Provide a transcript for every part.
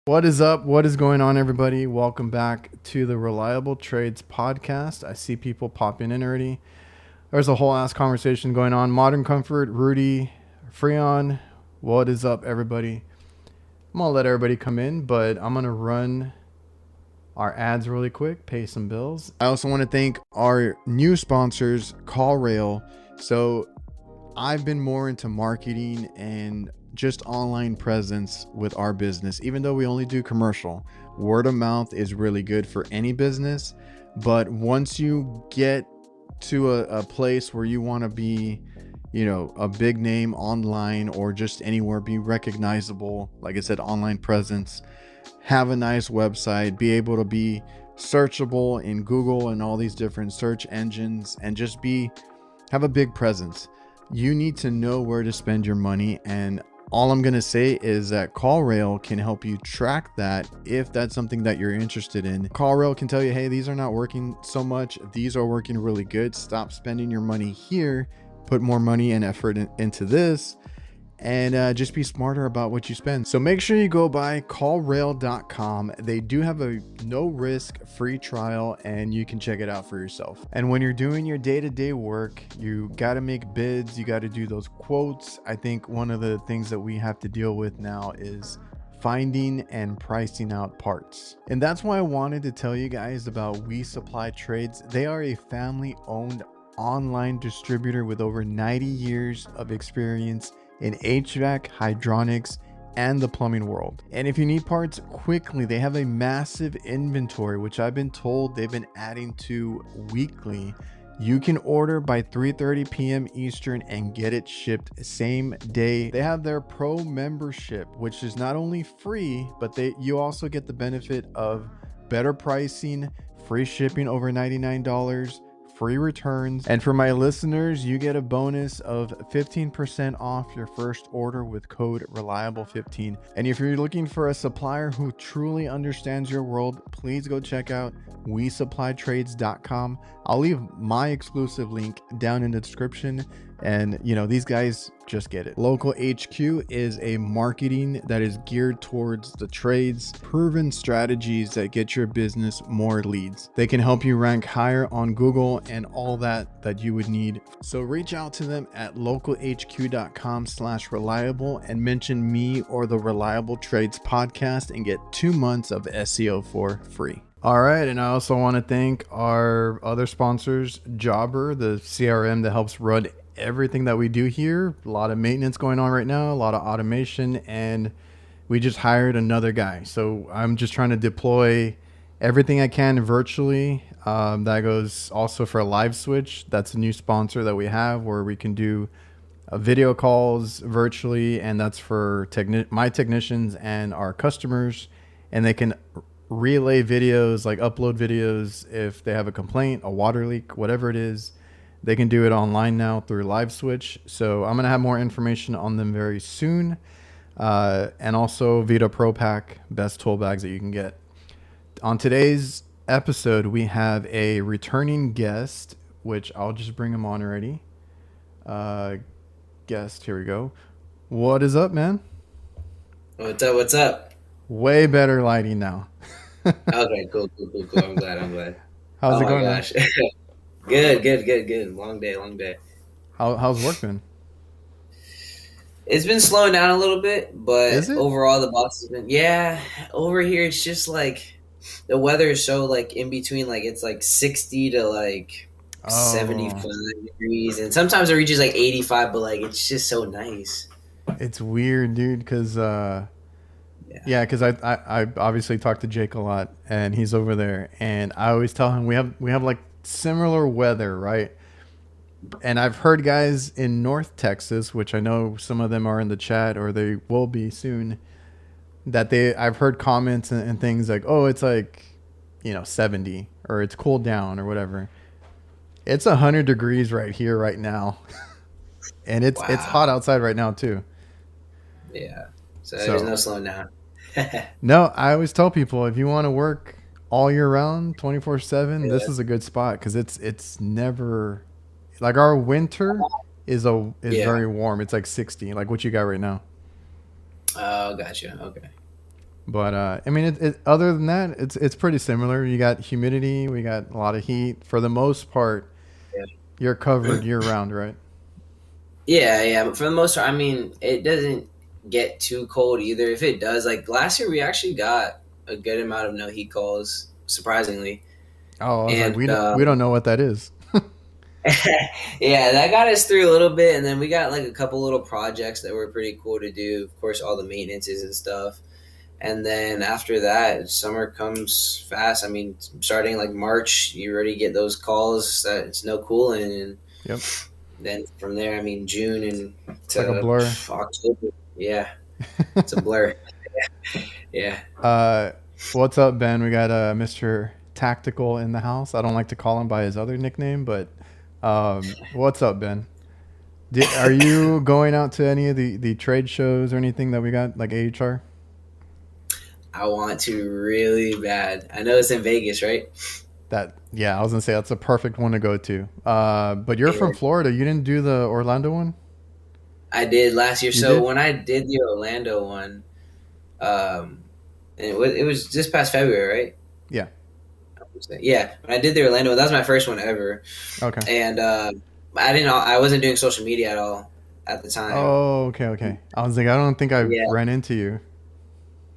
What is up? What is going on, everybody? Welcome back to the Reliable Trades podcast. I see people popping in already. There's a whole ass conversation going on. Modern Comfort, Rudy, Freon. What is up, everybody? I'm going to let everybody come in, but I'm going to run our ads really quick, pay some bills. I also want to thank our new sponsors, CallRail. So I've been more into marketing and just online presence with our business. Even though we only do commercial, word of mouth is really good for any business. But once you get to a place where you want to be, a big name online or just anywhere, be recognizable, like I said, online presence, have a nice website, be able to be searchable in Google and all these different search engines, and just have a big presence. You need to know where to spend your money, and all I'm going to say is that CallRail can help you track that if that's something that you're interested in. CallRail can tell you, hey, these are not working so much. These are working really good. Stop spending your money here. Put more money and effort into this, and just be smarter about what you spend. So make sure you go by callrail.com. They do have a no risk free trial, and you can check it out for yourself. And when you're doing your day-to-day work, you got to make bids. You got to do those quotes. I think one of the things that we have to deal with now is finding and pricing out parts. And that's why I wanted to tell you guys about We Supply Trades. They are a family-owned online distributor with over 90 years of experience in HVAC, hydronics, and the plumbing world. And if you need parts quickly, they have a massive inventory, which I've been told they've been adding to weekly. You can order by 3:30 p.m. Eastern and get it shipped same day. They have their pro membership, which is not only free, but you also get the benefit of better pricing, free shipping over $99, free returns. And for my listeners, you get a bonus of 15% off your first order with code reliable15. And if you're looking for a supplier who truly understands your world, please go check out wesupplytrades.com. I'll leave my exclusive link down in the description. And these guys just get it. Local HQ is a marketing that is geared towards the trades, proven strategies that get your business more leads. They can help you rank higher on Google and all that you would need. So reach out to them at localhq.com/reliable and mention me or the Reliable Trades podcast and get 2 months of SEO for free. All right, and I also want to thank our other sponsors, Jobber, the CRM that helps run everything that we do here. A lot of maintenance going on right now, a lot of automation, and we just hired another guy. So I'm just trying to deploy everything I can virtually. That goes also for Live Switch. That's a new sponsor that we have where we can do video calls virtually, and that's for my technicians and our customers, and they can relay videos, like upload videos if they have a complaint, a water leak, whatever it is. They can do it online now through Live Switch. So I'm going to have more information on them very soon. And also Vita Pro Pack, best tool bags that you can get. On today's episode, we have a returning guest, which I'll just bring him on already. Guest, here we go. What is up, man? What's up? What's up? Way better lighting now. Okay, cool. I'm glad. How's Oh it my going, man? gosh. Good. Long day. How's work been? It's been slowing down a little bit, Is but it? overall the boss has been, yeah, over here it's just like the weather is so like in between, like it's like 60 to like Oh, 75 degrees, and sometimes it reaches like 85, but like it's just so nice. it's weird, dude, because Yeah. yeah, because I obviously talk to Jake a lot, and he's over there, and I always tell him we have like similar weather, right? And I've heard guys in North Texas, which I know some of them are in the chat or they will be soon, that I've heard comments and things like, oh, it's like 70 or it's cooled down or whatever. It's 100 degrees right here right now, and it's hot Wow. outside right now too. Yeah. So there's no So slowing down. no, I always tell people if you want to work all year round, 24/7, this Yeah. is a good spot because it's never like our winter is Yeah. very warm. It's like 60, like what you got right now. Oh, gotcha. Okay. But I mean, other than that, it's pretty similar. You got humidity, we got a lot of heat. For the most part, you're covered year round, right? Yeah, yeah. But for the most part, I mean, it doesn't get too cold either. If it does, like last year, we actually got a good amount of no heat calls, surprisingly. Oh, I was like, And we don't know what that is. yeah, that got us through a little bit. And then we got like a couple little projects that were pretty cool to do. Of course, all the maintenances and stuff. And then after that, summer comes fast. I mean, starting like March, you already get those calls that it's no cooling, and Yep, then from there, I mean, June and it's like a to blur. October, yeah, it's a blur. Yeah. uh, what's up, Ben? We got Mr. Tactical in the house. I don't like to call him by his other nickname, but what's up, Ben? Are you going out to any of the trade shows or anything that we got, like AHR? I want to really bad. I know it's in Vegas, right? That Yeah, I was gonna say that's a perfect one to go to. But you're Yeah, from Florida. You didn't do the Orlando one. I did last year. You So did? when I did the Orlando one, um, and it was just past February, right? Yeah. Yeah, when I did the Orlando, that was my first one ever, Okay. and I wasn't doing social media at all at the time. Oh, okay, okay. I was like, I don't think I've Yeah, ran into you.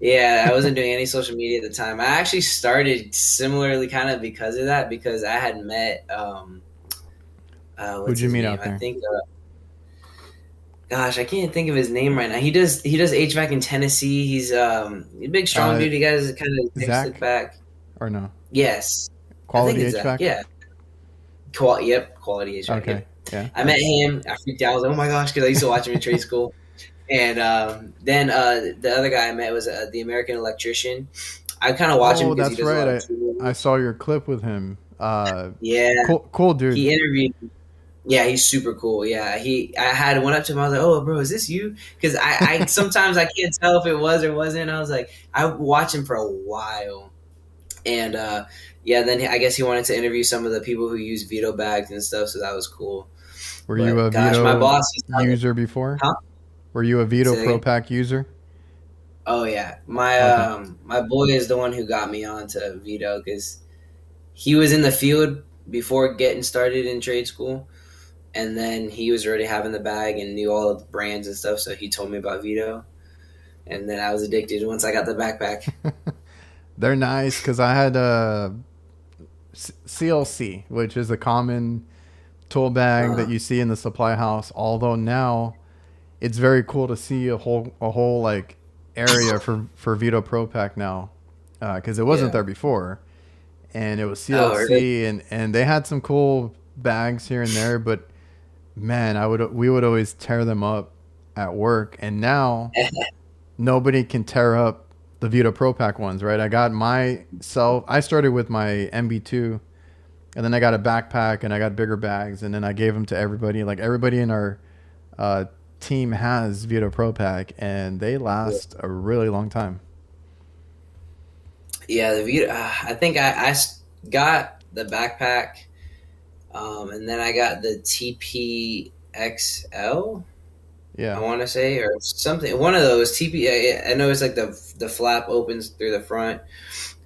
yeah, I wasn't doing any social media at the time. I actually started similarly, kind of because of that, because I had met Who'd what's you his meet name? out I there? think gosh, I can't think of his name right now. He does HVAC in Tennessee. He's a big, strong Uh, dude. He got his kind of neck slick Zach back. or no? Yes, I think Quality it's Zach. HVAC. Yeah, yep, quality HVAC. Okay. Yep. Yeah. I met Nice. him. I freaked out. I was like, oh my gosh, because I used to watch him in trade school. And then the other guy I met was the American electrician. I kind of watch him Oh, because he that's does a right. lot of I tools. saw your clip with him. Yeah, Cool dude. he interviewed. Yeah, he's super cool. Yeah, I went up to him. I was like, "Oh, bro, is this you?" Because I sometimes I can't tell if it was or wasn't. I was like, I watched him for a while, and yeah, then I guess he wanted to interview some of the people who use veto bags and stuff. So that was cool. Were you But a gosh, my Veto boss, he's telling me, user before? huh? Were you a Veto Say that Pro again? Pack user? Oh yeah, my Okay. my boy is the one who got me onto Vito because he was in the field before getting started in trade school, and then he was already having the bag and knew all of the brands and stuff. So he told me about Vito, and then I was addicted once I got the backpack. They're nice because I had CLC, which is a common tool bag that Uh, you see in the supply house. Although now it's very cool to see a whole like area for Vito Pro Pack now, because it wasn't yeah. there before, and it was Oh, really? CLC, and they had some cool bags here and there, but man, we would always tear them up at work, and now nobody can tear up the Vito Pro Pack ones, right? I started with my MB2, and then I got a backpack and I got bigger bags, and then I gave them to everybody. Like everybody in our uh, team has Vito Pro Pack, and they last a really long time. Yeah, the Vito. I think got the backpack, and then I got the TPXL. I Yeah. want to say, or something. One of those TP. I know it's like the flap opens through the front,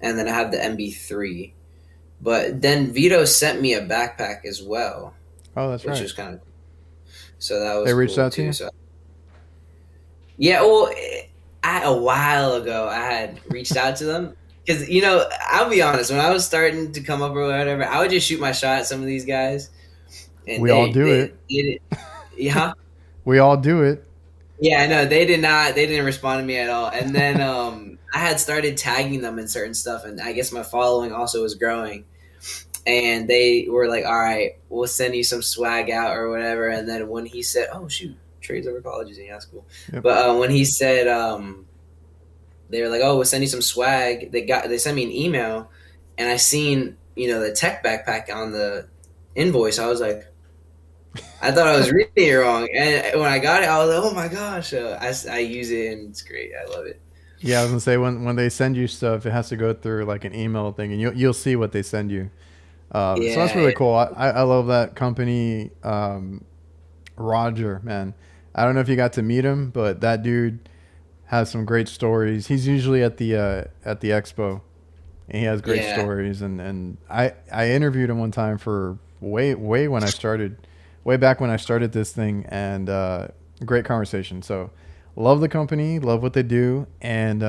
and then I have the MB3. But then Vito sent me a backpack as well, Oh, that's which right. was kind of so that They was reached cool out to too. you. So yeah, well, a while ago I had reached out to them because I'll be honest, when I was starting to come up or whatever, I would just shoot my shot at some of these guys, and We all do they it. did it. Yeah, We all do it. yeah, I know they did not. They didn't respond to me at all. And then I had started tagging them in certain stuff, and I guess my following also was growing. And they were like, "All right, we'll send you some swag out or whatever." And then when he said, "Oh shoot, trades over colleges," yeah, that's cool. Yep. But when he said they were like, "Oh, we'll send you some swag," they sent me an email, and I seen the tech backpack on the invoice. I was like, I thought I was reading it wrong, and when I got it, I was like, "Oh my gosh!" I use it, and it's great. I love it. Yeah, I was gonna say when they send you stuff, it has to go through like an email thing, and you'll see what they send you. So that's Yeah, really cool. I love that company. Roger, man. I don't know if you got to meet him, but that dude has some great stories. He's usually at the expo, and he has great Yeah. stories. And I interviewed him one time for way when I started, way back when I started this thing, and great conversation. So love the company, love what they do, and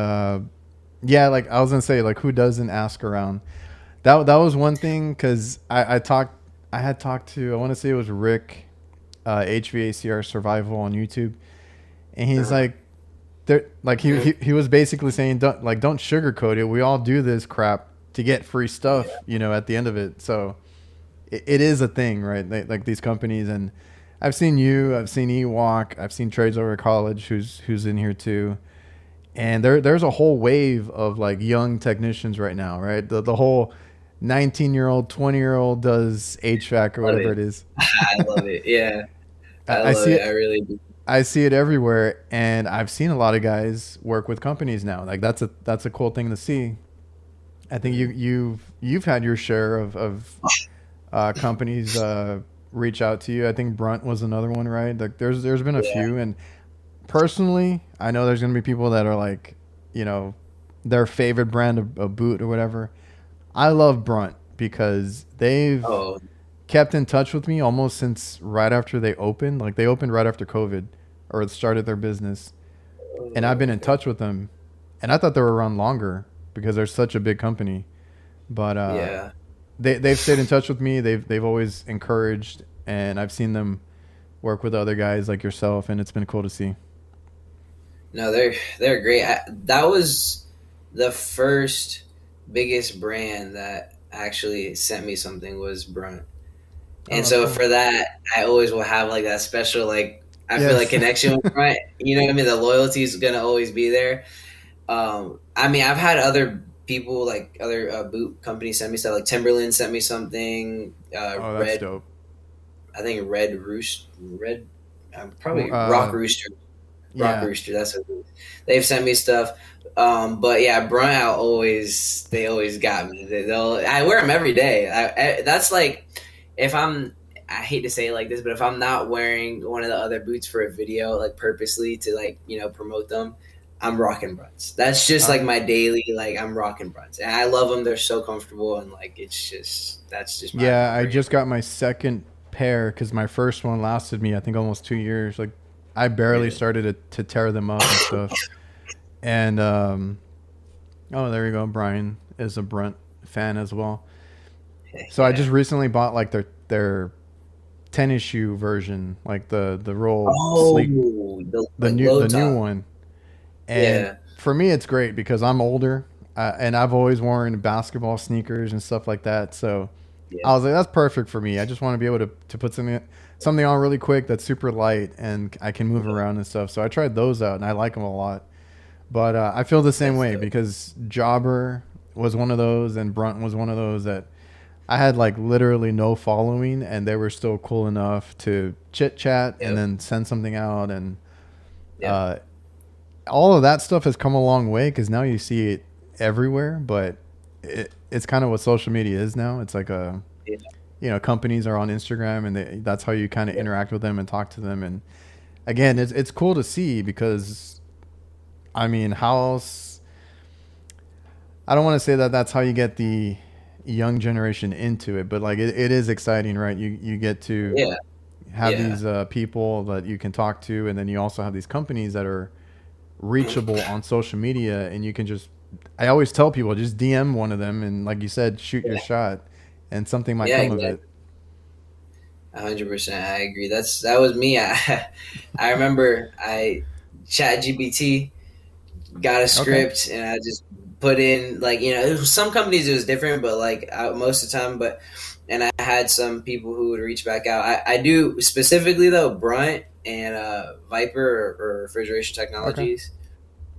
yeah, like I was gonna say, like who doesn't ask around? That was one thing because I had talked to, I want to say it was Rick, HVACR Survival on YouTube, and he's Uh-huh. like, there, like Mhm. he was basically saying, don't sugarcoat it. We all do this crap to get free stuff, you know, at the end of it. So it is a thing, right? Like these companies, and I've seen you, I've seen Ewok, I've seen Trades Over College, who's in here too, and there's a whole wave of like young technicians right now, right? The whole 19-year-old, 20-year-old does HVAC or Love whatever it. it is. I love it. Yeah. I I love see it. I it. really do. I see it everywhere, and I've seen a lot of guys work with companies now. Like that's a cool thing to see. I think Mhm. you've had your share of companies reach out to you. I think Brunt was another one, right? Like there's been a Yeah. few, and personally, I know there's gonna be people that are like, you know, their favorite brand of boot or whatever. I love Brunt because they've Oh, kept in touch with me almost since right after they opened. Like they opened right after COVID or started their business, and I've been in okay. touch with them. And I thought they were around longer because they're such a big company. But Yeah. they've stayed in touch with me. They've always encouraged, and I've seen them work with other guys like yourself, and it's been cool to see. No, they're great. That was the first biggest brand that actually sent me something was Brunt. Oh, And that's so cool. for that, I always will have like that special like I feel like Yes. connection with Brunt. You know what I mean? The loyalty is gonna always be there. I mean, I've had other people like other boot companies send me stuff. Like Timberland sent me something. Oh, that's Red, dope. I think Red Roost, Red, probably Rock Uh, Rooster. Rock yeah. Rooster. That's what it is. They've sent me stuff. But yeah, Brunel always they always got me. They'll I wear them every day. That's like if I'm I hate to say it like this, but if I'm not wearing one of the other boots for a video, like purposely to like promote them, I'm rocking Bruns. That's just like Uh, my daily like I'm rocking Bruns, and I love them. They're so comfortable, and like it's just that's just my yeah, I upbringing. just got my second pair because my first one lasted me, I think, almost 2 years. Like, I barely Really, started to tear them up and stuff. And oh, there you go. Brian is a Brunt fan as well. So I just yeah. recently bought like their tennis shoe version, like the real Oh, sleek, the like low the new top. one. And Yeah, for me, it's great because I'm older, and I've always worn basketball sneakers and stuff like that. So yeah, I was like, that's perfect for me. I just want to be able to put something on really quick that's super light and I can move yeah. around and stuff. So I tried those out and I like them a lot. But I feel the same That's way dope. because Jobber was one of those and Brunt was one of those that I had like literally no following and they were still cool enough to chit chat and Yep, then send something out. And yep, uh, all of that stuff has come a long way because now you see it everywhere. But it's kind of what social media is now. It's like a, yeah, you know, companies are on Instagram and that's how you kind of yeah, interact with them and talk to them. And again, it's cool to see because I mean, how else? I don't want to say that that's how you get the young generation into it, but like it is exciting, right? You get to yeah, have yeah, these people that you can talk to, and then you also have these companies that are reachable on social media, and you can just. I always tell people just DM one of them, and like you said, shoot your yeah, shot, and something might yeah, come of it. exactly. 100%. I agree. That was me. I remember I chat GPT got a Okay. script and I just put in like some companies it was different, but like most of the time, but and I had some people who would reach back out. I do specifically though Brunt and Viper or Refrigeration Okay. Technologies.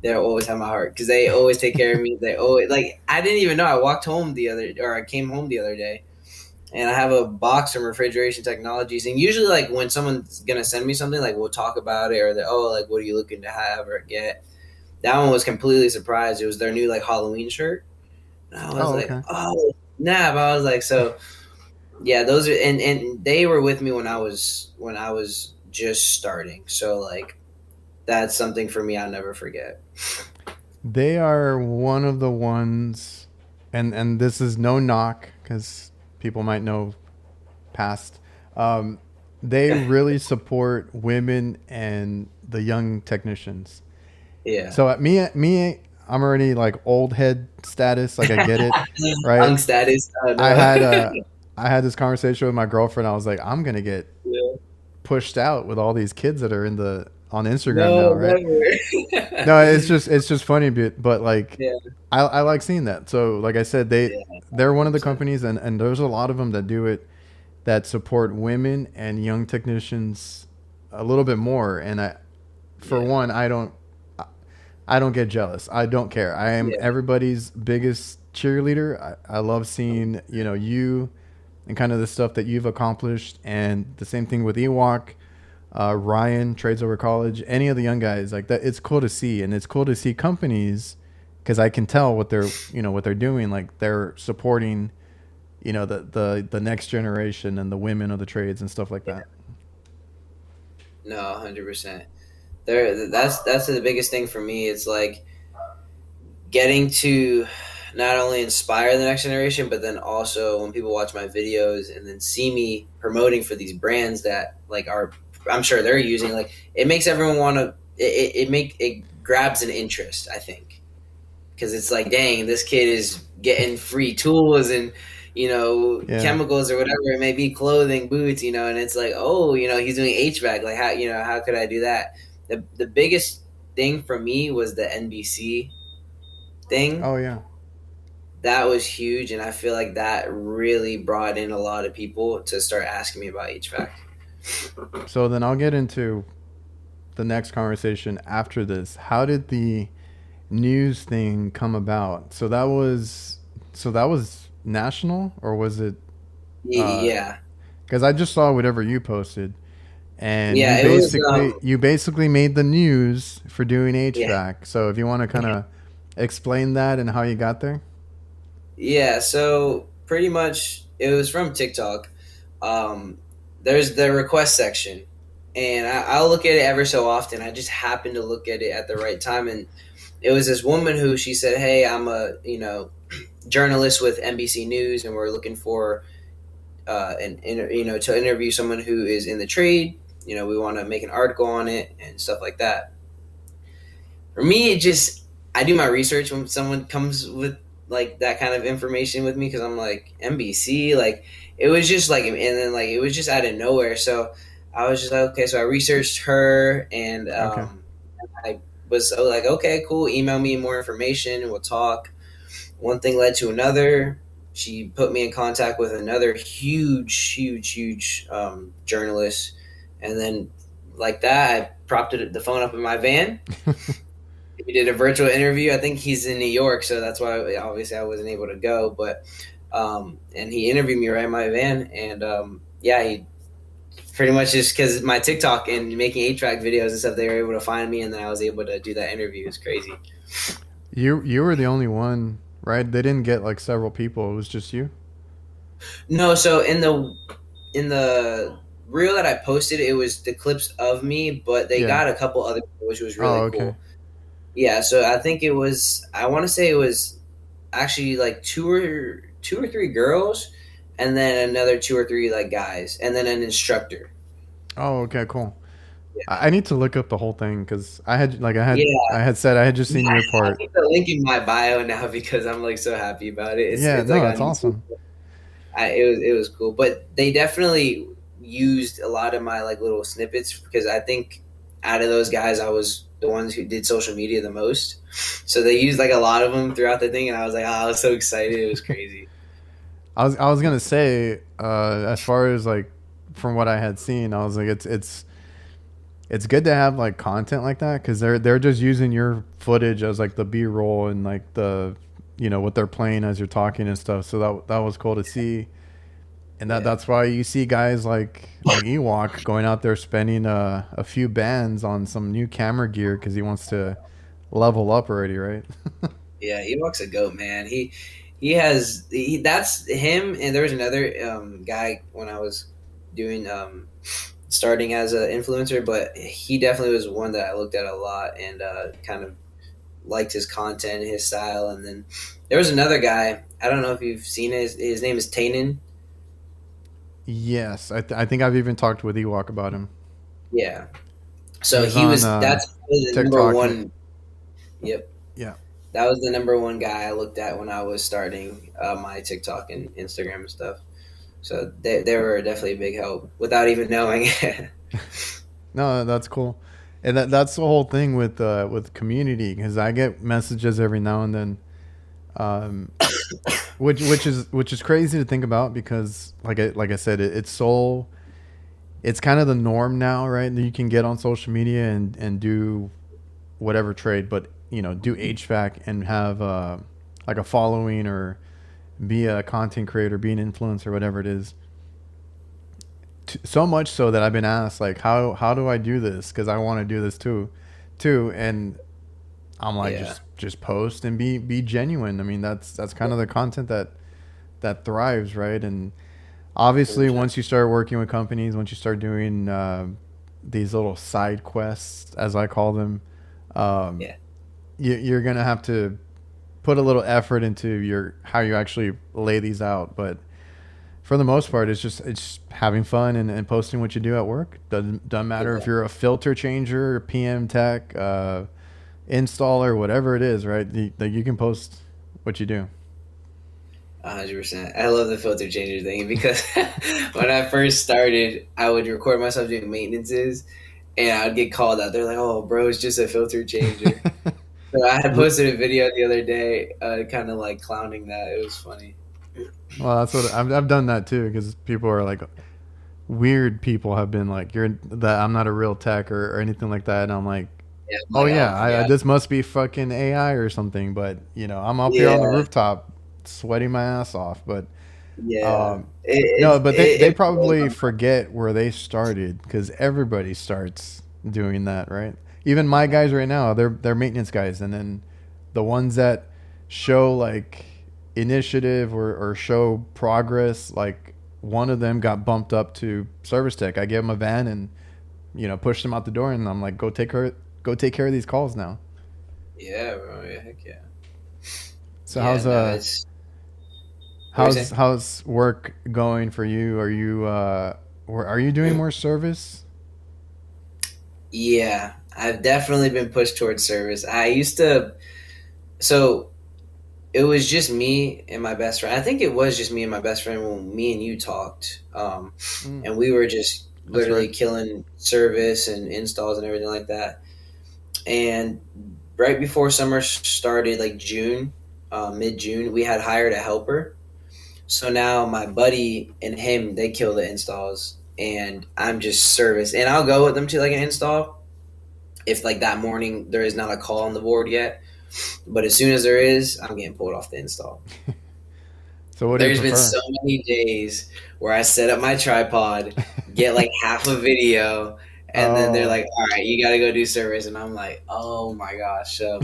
They'll always have my heart because they always take care of me. They always like I didn't even know I walked home the other or I came home the other day and I have a box from Refrigeration Technologies. And usually, like when someone's gonna send me something, like we'll talk about it or like what are you looking to have or get. That one was completely surprised. It was their new like Halloween shirt. And I was Oh, like, okay. oh snap! I was like, so yeah, those are and they were with me when I was just starting. So like that's something for me I'll never forget. They are one of the ones, and this is no knock because people might know past. Um, they really support women and the young technicians. Yeah. So I'm already like old head status. Like I get it, right? Young status. Oh I no. had I had this conversation with my girlfriend. I was like, I'm gonna get Yeah. pushed out with all these kids that are in the on Instagram No, now, right? never. No, it's just funny, but like Yeah. I like seeing that. So like I said, Yeah. they're one of the 100%. companies, and there's a lot of them that do it that support women and young technicians a little bit more. And for Yeah. one, I don't get jealous. I don't care. I am Yeah. everybody's biggest cheerleader. I love seeing you and kind of the stuff that you've accomplished, and the same thing with Ewok, Ryan, Trades Over College, any of the young guys like that. It's cool to see, and it's cool to see companies because I can tell what they're doing. Like they're supporting the next generation and the women of the trades and stuff like that. No, 100%. There, that's the biggest thing for me. It's like getting to not only inspire the next generation, but then also when people watch my videos and then see me promoting for these brands that like are, I'm sure they're using, like it makes everyone want to. It grabs an interest. I think because it's like, dang, this kid is getting free tools and Yeah. chemicals or whatever it may be, clothing, boots, and it's like, oh, he's doing HVAC. Like how how could I do that? The biggest thing for me was the NBC thing. Oh yeah. That was huge, and I feel like that really brought in a lot of people to start asking me about HVAC. So then I'll get into the next conversation after this. How did the news thing come about? So that was national, or was it? Yeah, Because I just saw whatever you posted, and yeah, it was. you basically made the news for doing Yeah, HVAC. So if you want to kind of explain that and how you got there. yeah. So pretty much, it was from TikTok. Um, there's the request section, and I'll look at it ever so often. I just happened to look at it at the right time, and it was this woman who she said, "Hey, I'm a journalist with NBC News, and we're looking for to interview someone who is in the trade. We want to make an article on it and stuff like that." For me, it just I do my research when someone comes with like that kind of information with me because I'm like NBC, like it was just like, and then like it was just out of nowhere. So I was just like, okay, so I researched her, and Okay. I was like, okay, cool. Email me more information, and we'll talk. One thing led to another. She put me in contact with another huge journalist, and then like that, I propped the phone up in my van. We did a virtual interview. I think he's in New York, so that's why obviously I wasn't able to go. But and he interviewed me right in my van, and yeah, he pretty much just because my TikTok and making HVAC videos and stuff, they were able to find me, and then I was able to do that interview. It's crazy. You were the only one, right? They didn't get like several people. It was just you. No, so in the reel that I posted, it was the clips of me, but they Yeah. got a couple other people, which was Oh, really okay. cool. Yeah, so I think it was. I want to say it was actually like two or three girls, and then another two or three like guys, and then an instructor. Oh, okay. Cool. Yeah, I need to look up the whole thing because yeah. I had said I had just seen your I part. put the link in my bio now because I'm like so happy about it. It's Yeah. it's like No, on that's YouTube. awesome. It was cool, but they definitely used a lot of my like little snippets because I think out of those guys, I was the ones who did social media the most. So they used like a lot of them throughout the thing, and I was like, oh, I was so excited. It was crazy. I was gonna say, as far as like from what I had seen, I was like, it's good to have like content like that because they're just using your footage as like the B roll and like the what they're playing as you're talking and stuff. So that was cool to see, and Yeah. that's why you see guys like Ewok going out there spending a few bands on some new camera gear because he wants to level up already, right? Yeah, Ewok's a goat, man. That's him, and there was another guy when I was doing starting as an influencer, but he definitely was one that I looked at a lot and kind of liked his content, his style. And then there was another guy. I don't know if you've seen his name is Tannen. Yes, I think I've even talked with Ewok about him. Yeah. So He's he on was that's the number TikTok. one. Yep. Yeah. That was the number one guy I looked at when I was starting my TikTok and Instagram and stuff. So they were definitely a big help without even knowing it. No, that's cool, and that's the whole thing with community, because I get messages every now and then, um, which is crazy to think about, because like I said, it's kind of the norm now, right? That you can get on social media and do whatever trade, but do HVAC and have like a following, or be a content creator, be an influencer, whatever it is. So much so that I've been asked, like, how do I do this? Because I want to do this too, and I'm like, Yeah. just post and be genuine. I mean, that's kind of the content that thrives, right? And obviously, 100%. once you start working with companies, once you start doing these little side quests, as I call them, um, Yeah. you're gonna have to put a little effort into your how you actually lay these out. But for the most part, it's having fun and posting what you do at work. Doesn't matter if Yeah. you're a filter changer, PM tech, installer, whatever it is, right? You can post what you do. 100%. I love the filter changer thing because when I first started, I would record myself doing maintenances and I would get called out. They're like, "Oh, bro, it's just a filter changer." So I had posted a video the other day, kind of like clowning that. It was funny. Well, that's what I've done that too, because people are like, weird people have been like, you're that I'm not a real tech, or anything like that, and I'm like, Yeah, I'm oh like, oh yeah, my I god. this must be fucking AI or something. But I'm up here on the Yeah, rooftop sweating my ass off. But yeah. um, It no, it but they it, it blows probably my mind. forget where they started, because everybody starts doing that, right? Even my guys right now, they're maintenance guys, and then the ones that show like initiative, or show progress, like one of them got bumped up to service tech. I gave him a van and pushed him out the door, and I'm like, go take care of these calls now. Yeah, bro. Yeah, heck yeah. So Yeah, how's no, it's what are you saying? how's work going for you? Are you doing more service? Yeah, I've definitely been pushed towards service. I used to, so it was just me and my best friend. I think it was just me and my best friend when me and you talked, Mm, and we were just that's literally right. killing service and installs and everything like that. And right before summer started, like June, mid June, we had hired a helper. So now my buddy and him, they kill the installs, and I'm just service. And I'll go with them to like an install if like that morning there is not a call on the board yet. But as soon as there is, I'm getting pulled off the install. So what do you There's been prefer? so many days where I set up my tripod, get like half a video, and then they're Oh. like, "All right, you got to go do service," and I'm like, "Oh my gosh!" So,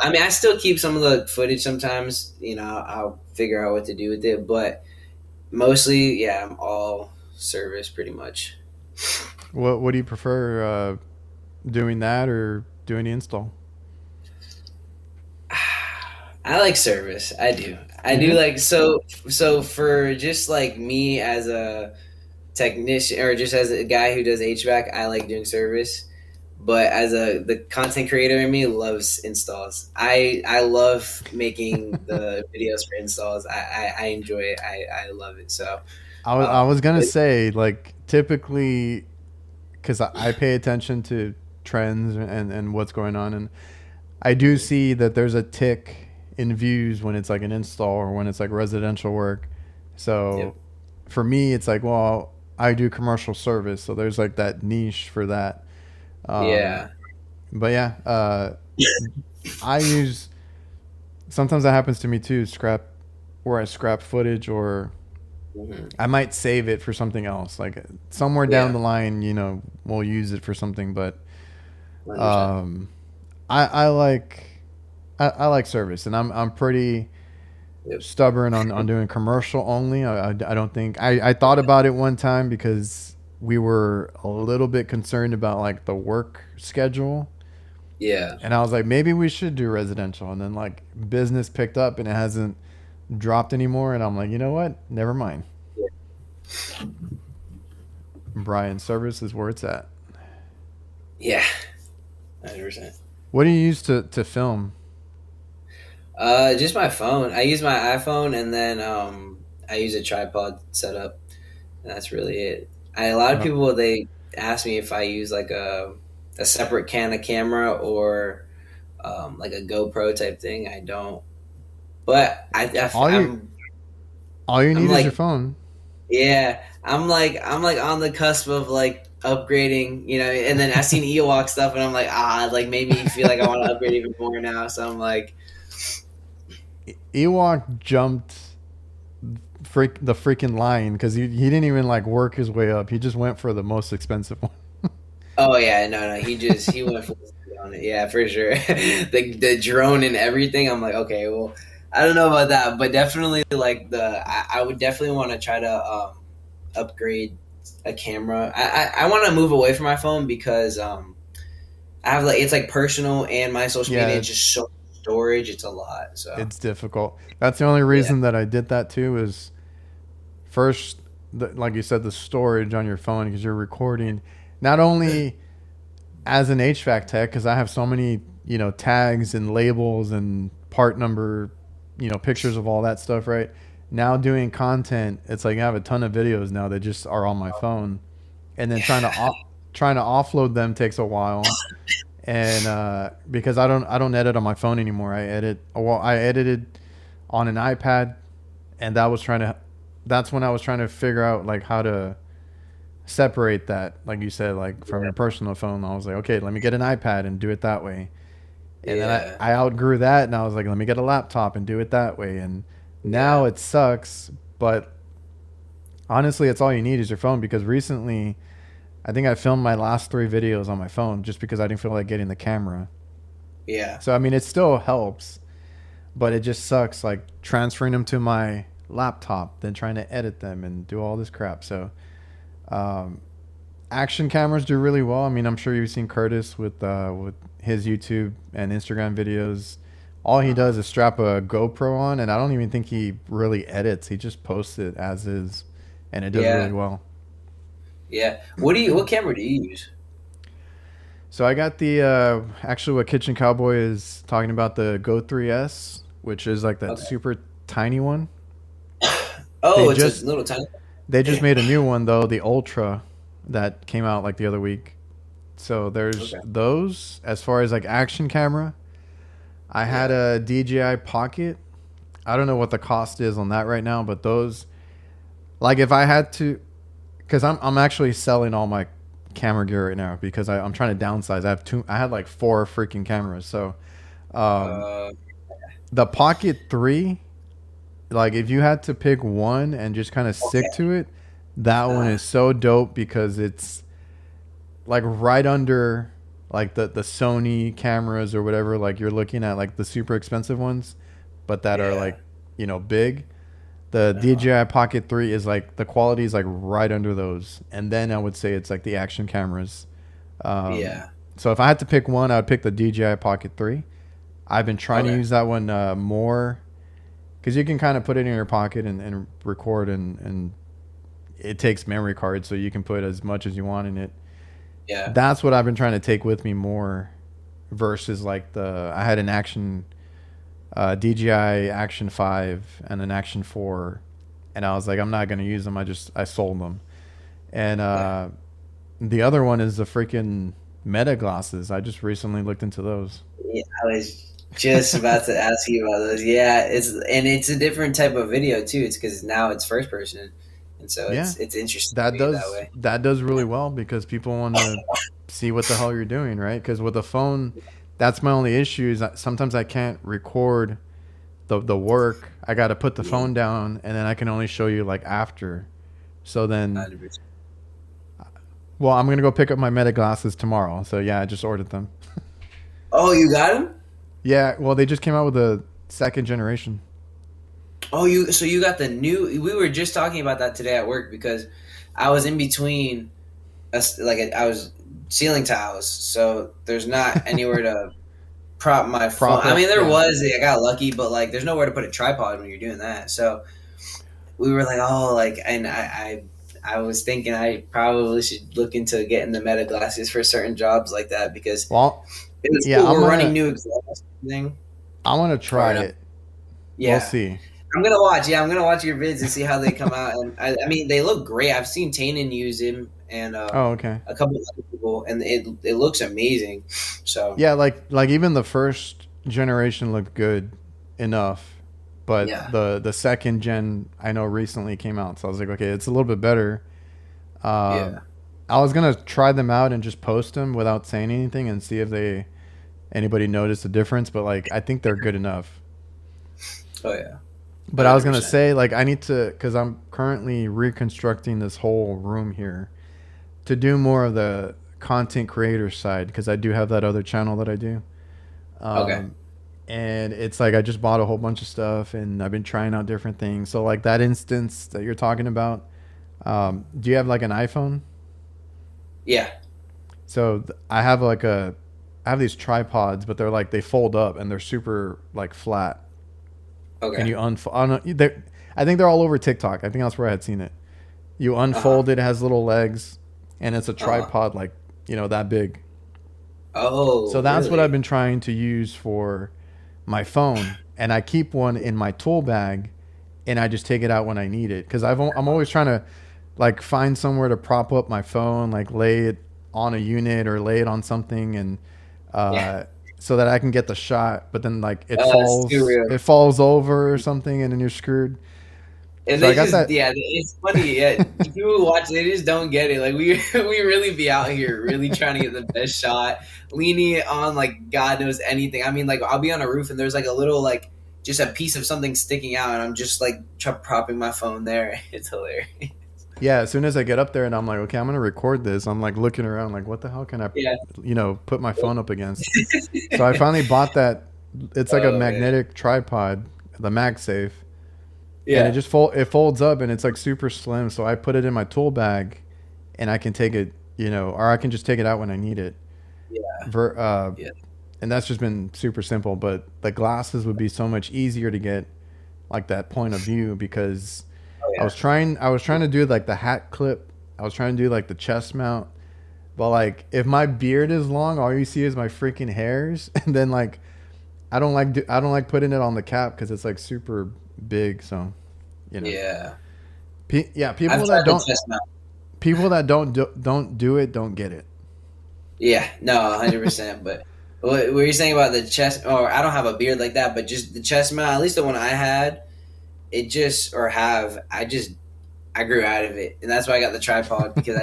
I mean, I still keep some of the footage sometimes. I'll figure out what to do with it, but mostly, yeah, I'm all service pretty much. What do you prefer, doing that or doing the install? I like service. I do. I You do do? like so for just like me as a technician or just as a guy who does HVAC, I like doing service. But as the content creator in me loves installs. I love making the videos for installs. I enjoy it. I love it. So I was gonna it, say, like, typically, because I pay attention to trends and what's going on, and I do see that there's a tick in views when it's like an install, or when it's like residential work. So yep. for me, it's like, well, I do commercial service, so there's like that niche for that. Um, Yeah. but yeah, I use sometimes that happens to me too. Where I scrap footage, or Hmm. I might save it for something else. Like somewhere down Yeah. the line, we'll use it for something. But 100%. um, I like I like service, and I'm pretty Yep. stubborn on doing commercial only. I don't think I thought about it one time, because we were a little bit concerned about like the work schedule. Yeah. And I was like, maybe we should do residential. And then like business picked up and it hasn't dropped anymore. And I'm like, you know what? Never mind. Brian, service is where it's at. Yeah. 100%. What do you use to film? Just my phone. I use my iPhone, and then I use a tripod setup. And that's really it. A lot of Uh, people, they ask me if I use like a separate can of camera or like a GoPro type thing. I don't, but all you all you I'm need is your like, phone. yeah, I'm like on the cusp of like upgrading, you know. And then I seen Ewok stuff, and I'm like, like made me feel like I want to upgrade even more now. So I'm like, Ewok jumped the freaking line because he didn't even like work his way up. He just went for the most expensive one. oh yeah, no, he went full speed on it, yeah, for sure. The drone and everything. I'm like, okay, well, I don't know about that, but definitely like I would definitely want to try to upgrade a camera. I want to move away from my phone because I have like it's like personal and my social media. Yeah, It's just so much storage. It's a lot. So it's difficult. That's the only yeah, reason that I did that too. Is first, like you said, the storage on your phone because you're recording not only as an HVAC tech because I have so many tags and labels and part number, pictures of all that stuff. Right now, doing content, it's like I have a ton of videos now that just are on my phone, and then yeah, trying to offload them takes a while. And because I don't edit on my phone anymore. I edited on an iPad, and that's when I was trying to figure out like how to separate that, like you said, like from your personal phone. I was like, okay, let me get an iPad and do it that way. And then yeah, I outgrew that, and I was like, let me get a laptop and do it that way. And now yeah, it sucks, but honestly, it's all you need is your phone because recently I think I filmed my last 3 videos on my phone just because I didn't feel like getting the camera. yeah, So I mean, it still helps, but it just sucks like transferring them to my laptop, then trying to edit them and do all this crap. So um, action cameras do really well. I mean, I'm sure you've seen Curtis with his YouTube and Instagram videos. All he uh-huh. does is strap a GoPro on, and I don't even think he really edits. He just posts it as is, and it does really Yeah, well. yeah. What camera do you use? So I got the actually what Kitchen Cowboy is talking about, the Go 3S, which is like that Okay. super tiny one. They Oh, it's a just little tiny. they just made a new one though, the Ultra, that came out like the other week. So there's Okay. those as far as like action camera. I had Yeah. a DJI Pocket. I don't know what the cost is on that right now, but those, like if I had to, because I'm actually selling all my camera gear right now because I'm trying to downsize. I had like 4 freaking cameras. So um, Uh, the Pocket 3, like if you had to pick one and just kind of stick okay. to it, that one Uh, is so dope because it's like right under like the Sony cameras or whatever, like you're looking at like the super expensive ones, but that are yeah. like, big. The Uh, DJI Pocket 3 is like the quality is like right under those. And then I would say it's like the action cameras. Um, yeah. so if I had to pick one, I would pick the DJI Pocket 3. I've been trying to Okay. use that one more because you can kind of put it in your pocket and record, and it takes memory cards, so you can put as much as you want in it. Yeah. That's what I've been trying to take with me more versus like I had an action DJI Action 5 and an Action 4, and I was like, I'm not gonna use them. I sold them, and Okay. the other one is the freaking Meta glasses. I just recently looked into those. Yeah, I was just about to ask you about those. Yeah, it's a different type of video too. It's because now it's first person, and so Yeah, it's interesting to me that way. that does really well because people want to see what the hell you're doing, right? Because with a phone, that's my only issue is that sometimes I can't record the work. I got to put the Yeah, phone down, and then I can only show you like after. So then, 100%. well, I'm gonna go pick up my Meta glasses tomorrow. So yeah, I just ordered them. Oh, you got him? Yeah, well, they just came out with a second generation. Oh, you got the new. We were just talking about that today at work because I was in between. I was ceiling tiles, so there's not anywhere to prop my phone. Prop I up. mean, there Yeah. was. I got lucky, but like, there's nowhere to put a tripod when you're doing that. So we were like, oh, like, and I was thinking I probably should look into getting the meta glasses for certain jobs like that because Well, it was yeah, cool. We're running new exhaust thing. I'm gonna Or try no, it. We'll yeah. see. I'm gonna watch. Yeah, I'm gonna watch your vids and see how they come out. And I mean, they look great. I've seen Tannen use him and Oh, okay. a couple of other people, and it looks amazing. So Yeah, like even the first generation looked good enough, but yeah, the second gen I know recently came out, so I was like, okay, it's a little bit better. Um, yeah, I was gonna try them out and just post them without saying anything and see if they anybody noticed the difference, but like I think they're good enough. oh yeah, But I was gonna 100%. say like I need to because I'm currently reconstructing this whole room here to do more of the content creator side because I do have that other channel that I do. Okay. Um, and it's like I just bought a whole bunch of stuff and I've been trying out different things. So like that instance that you're talking about, do you have like an iPhone? Yeah. So I have these tripods, but they're like they fold up and they're super like flat. And Okay. you unfold. I think they're all over TikTok. I think that's where I had seen it. You Uh huh. unfold it, it has little legs, and it's a Uh huh. tripod like that big. So Oh, that's what I've really? been trying to use for my phone, and I keep one in my tool bag, and I just take it out when I need it because I'm always trying to like find somewhere to prop up my phone, like lay it on a unit or lay it on something, and Yeah. uh, so that I can get the shot. But then like It's too real. it falls over or something, and then you're screwed. And So I they got just, that. yeah, it's funny. Yeah, people who watch, they just don't get it. Like we, we really be out here really trying to get the best shot, leaning it on like God knows anything. I mean, like I'll be on a roof and there's like a little like just a piece of something sticking out, and I'm just like propping my phone there. It's hilarious. Yeah, as soon as I get up there and I'm like, okay, I'm gonna record this. I'm like looking around, like, what the hell can I, Yeah. put my phone up against? So I finally bought that. It's like a Oh man. magnetic tripod, the MagSafe, and Yeah. it folds up and it's like super slim. So I put it in my tool bag, and I can take it, or I can just take it out when I need it. Yeah. Ver, uh, Yeah. and that's just been super simple. But the glasses would be so much easier to get, like that point of view because Oh yeah. I was trying to do like the hat clip. I was trying to do like the chest mount. But like if my beard is long, all you see is my freaking hairs, and then like I don't like putting it on the cap because it's like super big. So you know, Yeah. yeah, I've tried the chest mount. people that don't do it don't get it. Yeah. No, 100%. But what were you saying about the chest? Or I don't have a beard like that, but just the chest mount. At least the one I had, it just or have I grew out of it, and that's why I got the tripod because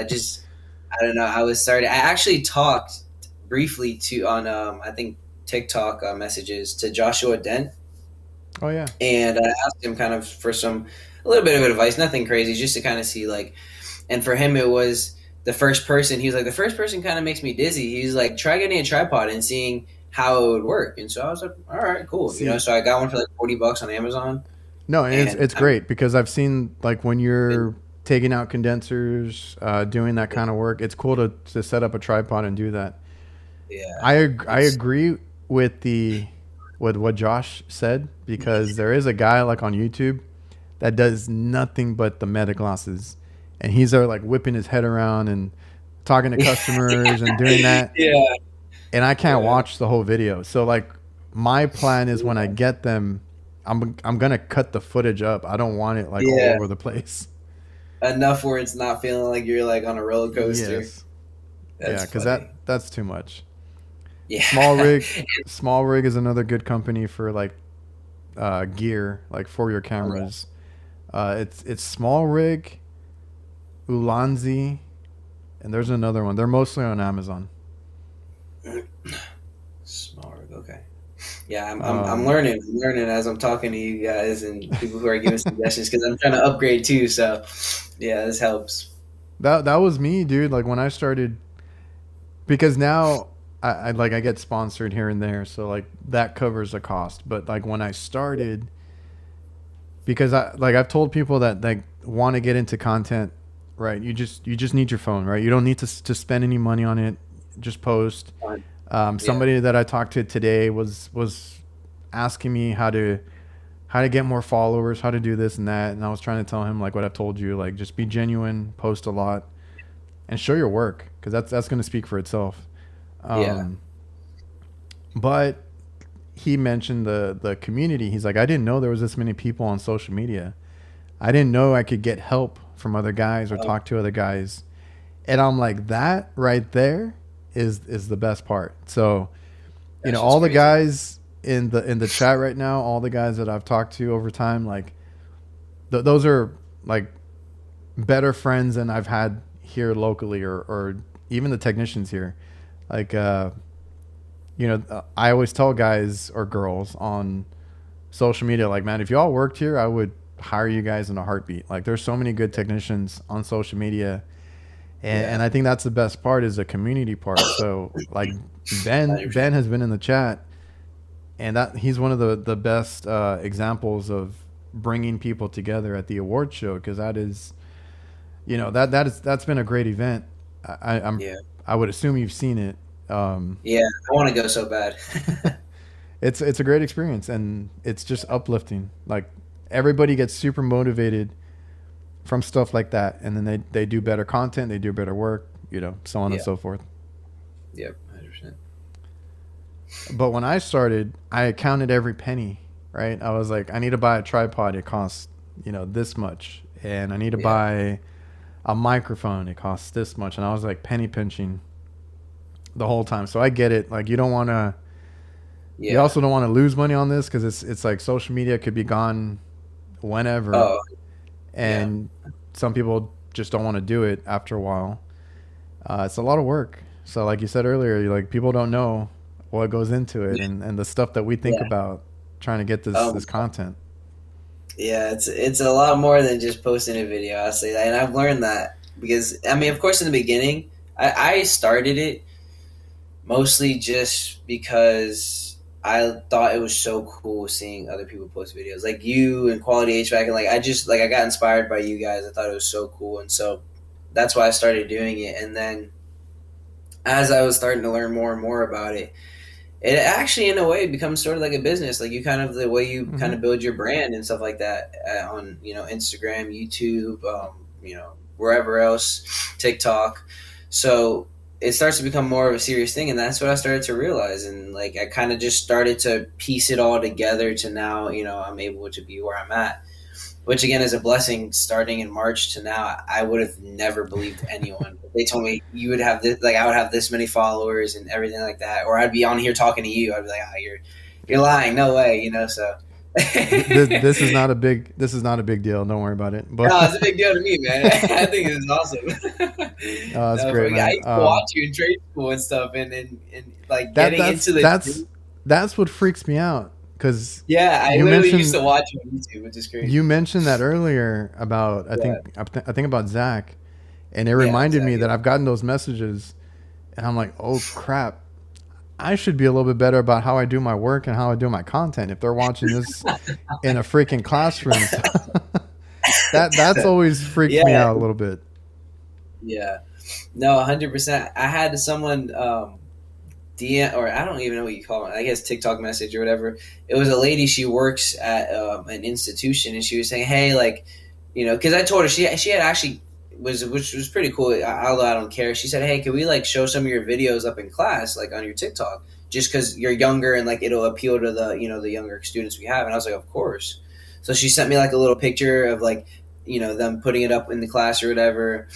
I don't know. I was started. I actually talked briefly to on I think TikTok messages to Joshua Dent, Oh yeah, and I asked him kind of for some a little bit of advice, nothing crazy, just to kind of see like. And for him, it was the first person. He was like, the first person kind of makes me dizzy. He's like, try getting a tripod and seeing how it would work. And so I was like, all right, cool. You know, see, so I got one for like $40 on Amazon, no, and and it's I've great because I've seen like when been you're taking out condensers, doing that kind of work. It's cool to set up a tripod and do that. yeah, I it's agree with the with what Josh said because there is a guy like on YouTube that does nothing but the meta glasses, and he's there like whipping his head around and talking to customers and doing that, yeah, and I can't yeah. watch the whole video. So like my plan is when I get them, I'm gonna cut the footage up. I don't want it like all Yeah, over the place. enough where it's not feeling like you're like on a roller coaster. Yes, yeah, That's because funny. that's too much. Small Yeah, rig, Small rig is another good company for like gear, like for your okay. cameras. It's small rig, Ulanzi, and there's another one. They're mostly on Amazon. Smart. Okay. Yeah, I'm Um, learning. I'm learning as I'm talking to you guys and people who are giving suggestions because I'm trying to upgrade too. So, yeah, this helps. that was me, dude. Like when I started, because now I get sponsored here and there, so like that covers the cost. But like when I started, because I've told people that like want to get into content right? You just need your phone, right? You don't need to spend any money on it. Just post. Yeah. Somebody that I talked to today was asking me how to get more followers, how to do this and that, and I was trying to tell him like what I've told you, like just be genuine, post a lot, and show your work because that's going to speak for itself. Yeah. Um, but he mentioned the community. He's like, I didn't know there was this many people on social media. I didn't know I could get help from other guys or Oh, talk to other guys. And I'm like, that right there is the best part. So, that's just all the crazy. guys in the chat right now, all the guys that I've talked to over time, like those are like better friends than I've had here locally or even the technicians here. Like I always tell guys or girls on social media, like, man, if you all worked here, I would hire you guys in a heartbeat. Like, there's so many good technicians on social media, and Yeah. I think that's the best part is the community part. So, like, Ben 100%. Ben has been in the chat, and that he's one of the best examples of bringing people together at the award show because that is, that's been a great event. Yeah. I would assume you've seen it. Yeah. I want to go so bad. It's a great experience and it's just uplifting. Like everybody gets super motivated from stuff like that, and then they do better content, they do better work, so on and Yeah. so forth. Yep. 100%. But when I started, I counted every penny. Right, I was like, I need to buy a tripod. It costs this much, and I need to Yeah. buy a microphone. It costs this much, and I was like penny pinching the whole time. So I get it. Like you don't want to. You Yeah. also don't want to lose money on this because it's like social media could be gone whenever, Oh, yeah. and some people just don't want to do it after a while. It's a lot of work. So like you said earlier, like people don't know what goes into it and the stuff that we think Yeah. about trying to get this Um, content. yeah, it's a lot more than just posting a video. I'll say that, and I've learned that because I mean, of course, in the beginning, I started it mostly just because I thought it was so cool seeing other people post videos like you and Quality HVAC, and like I just like I got inspired by you guys. I thought it was so cool, and so that's why I started doing it. And then as I was starting to learn more and more about it, it actually in a way becomes sort of like a business. Like you kind of the way you kind Hmm. of build your brand and stuff like that on Instagram, YouTube, wherever else, TikTok. So it starts to become more of a serious thing, and that's what I started to realize. And like I kind of just started to piece it all together to now I'm able to be where I'm at, which again is a blessing. Starting in March to now, I would have never believed anyone. If they told me you would have this, like I would have this many followers and everything like that, or I'd be on here talking to you. I'd be like, oh, you're lying, no way, So This is not a big deal. Don't worry about it. no, it's But a big deal to me, man. I think it's awesome. that's No, great, I man. used to watch you in trade school and stuff, and like That getting that's into the that's that's what freaks me out because yeah, I you literally used mentioned to watch you on YouTube, which is you crazy. mentioned that earlier about Yeah, I think about Zach, and it yeah, reminded me exactly. that I've gotten those messages, and I'm like, oh crap, I should be a little bit better about how I do my work and how I do my content. If they're watching this in a freaking classroom, so that's always freaked me Yeah, out a little bit. yeah. No, 100%. I had someone DM, or I don't even know what you call it. I guess TikTok message or whatever. It was a lady. She works at an institution, and she was saying, "Hey, like, because I told her she had actually was which was pretty cool. Although I don't care, she said, "Hey, can we like show some of your videos up in class, like on your TikTok, just because you're younger and like it'll appeal to the the younger students we have." And I was like, "Of course." So she sent me like a little picture of like them putting it up in the class or whatever,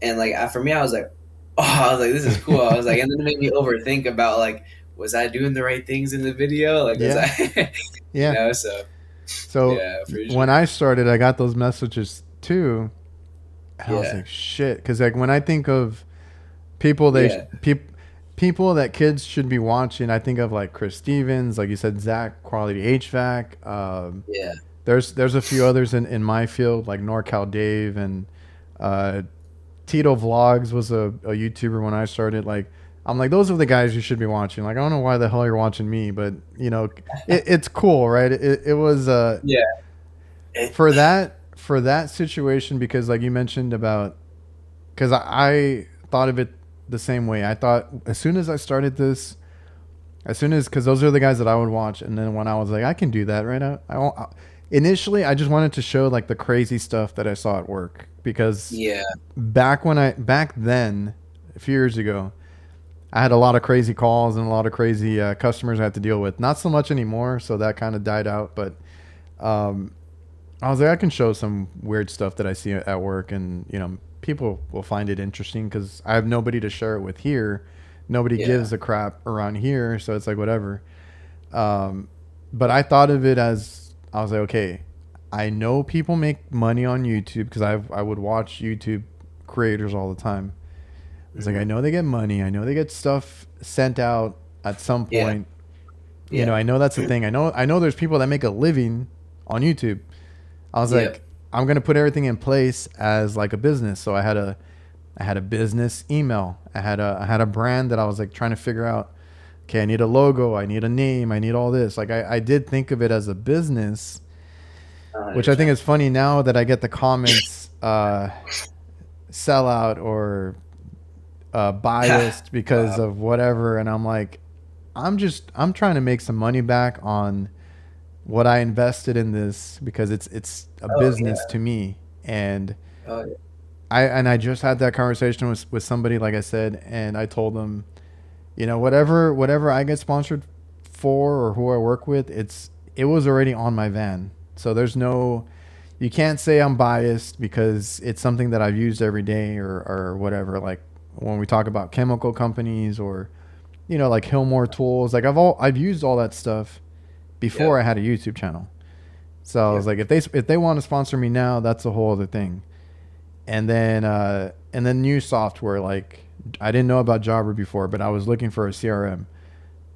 and like for me, I was like, oh, I was like, this is cool. I was like, and then it made me overthink about like, was I doing the right things in the video? Like, was Yeah, I, yeah. So So yeah, for when sure. I started, I got those messages too, and I was Yeah, like, shit, because like when I think of people yeah, people that kids should be watching, I think of like Chris Stevens, like you said, Zach Quality HVAC. yeah. There's a few others in my field like NorCal Dave and uh, Tito Vlogs was a YouTuber when I started. Like I'm like those are the guys you should be watching. Like I don't know why the hell you're watching me, but it's cool, right? It was Yeah. It, for that situation because like you mentioned about because I thought of it the same way. I thought as soon as I started this, as soon as, because those are the guys that I would watch, and then when I was like, I can do that right now. Initially, I just wanted to show like the crazy stuff that I saw at work because Yeah. back then, a few years ago, I had a lot of crazy calls and a lot of crazy customers I had to deal with. Not so much anymore, so that kind of died out. But um, I was like, I can show some weird stuff that I see at work, and people will find it interesting because I have nobody to share it with here. Nobody Yeah. gives a crap around here, so it's like whatever. Um, but I thought of it as I was like, okay, I know people make money on YouTube because I would watch YouTube creators all the time. I was like, I Hmm. know they get money. I know they get stuff sent out at some Yeah. point. Yeah. I know that's the thing. I know there's people that make a living on YouTube. I was like, Yep. I'm gonna put everything in place as like a business. So I had a business email. I had a brand that I was like trying to figure out. Okay, I need a logo. I need a name. I need all this. Like I did think of it as a business, which I think 100%. is funny now that I get the comments, sellout or biased because Wow. of whatever, and I'm like, I'm trying to make some money back on what I invested in this because it's a Oh business yeah. to me. And Oh yeah. I just had that conversation with somebody, like I said, and I told them, whatever I get sponsored for or who I work with, it was already on my van. So you can't say I'm biased because it's something that I've used every day or whatever. Like when we talk about chemical companies or like Hillmore Tools, like I've used all that stuff before Yep. I had a YouTube channel. So I was Yep. like, if they want to sponsor me now, that's a whole other thing. And then new software, like I didn't know about Jobber before, but I was looking for a CRM.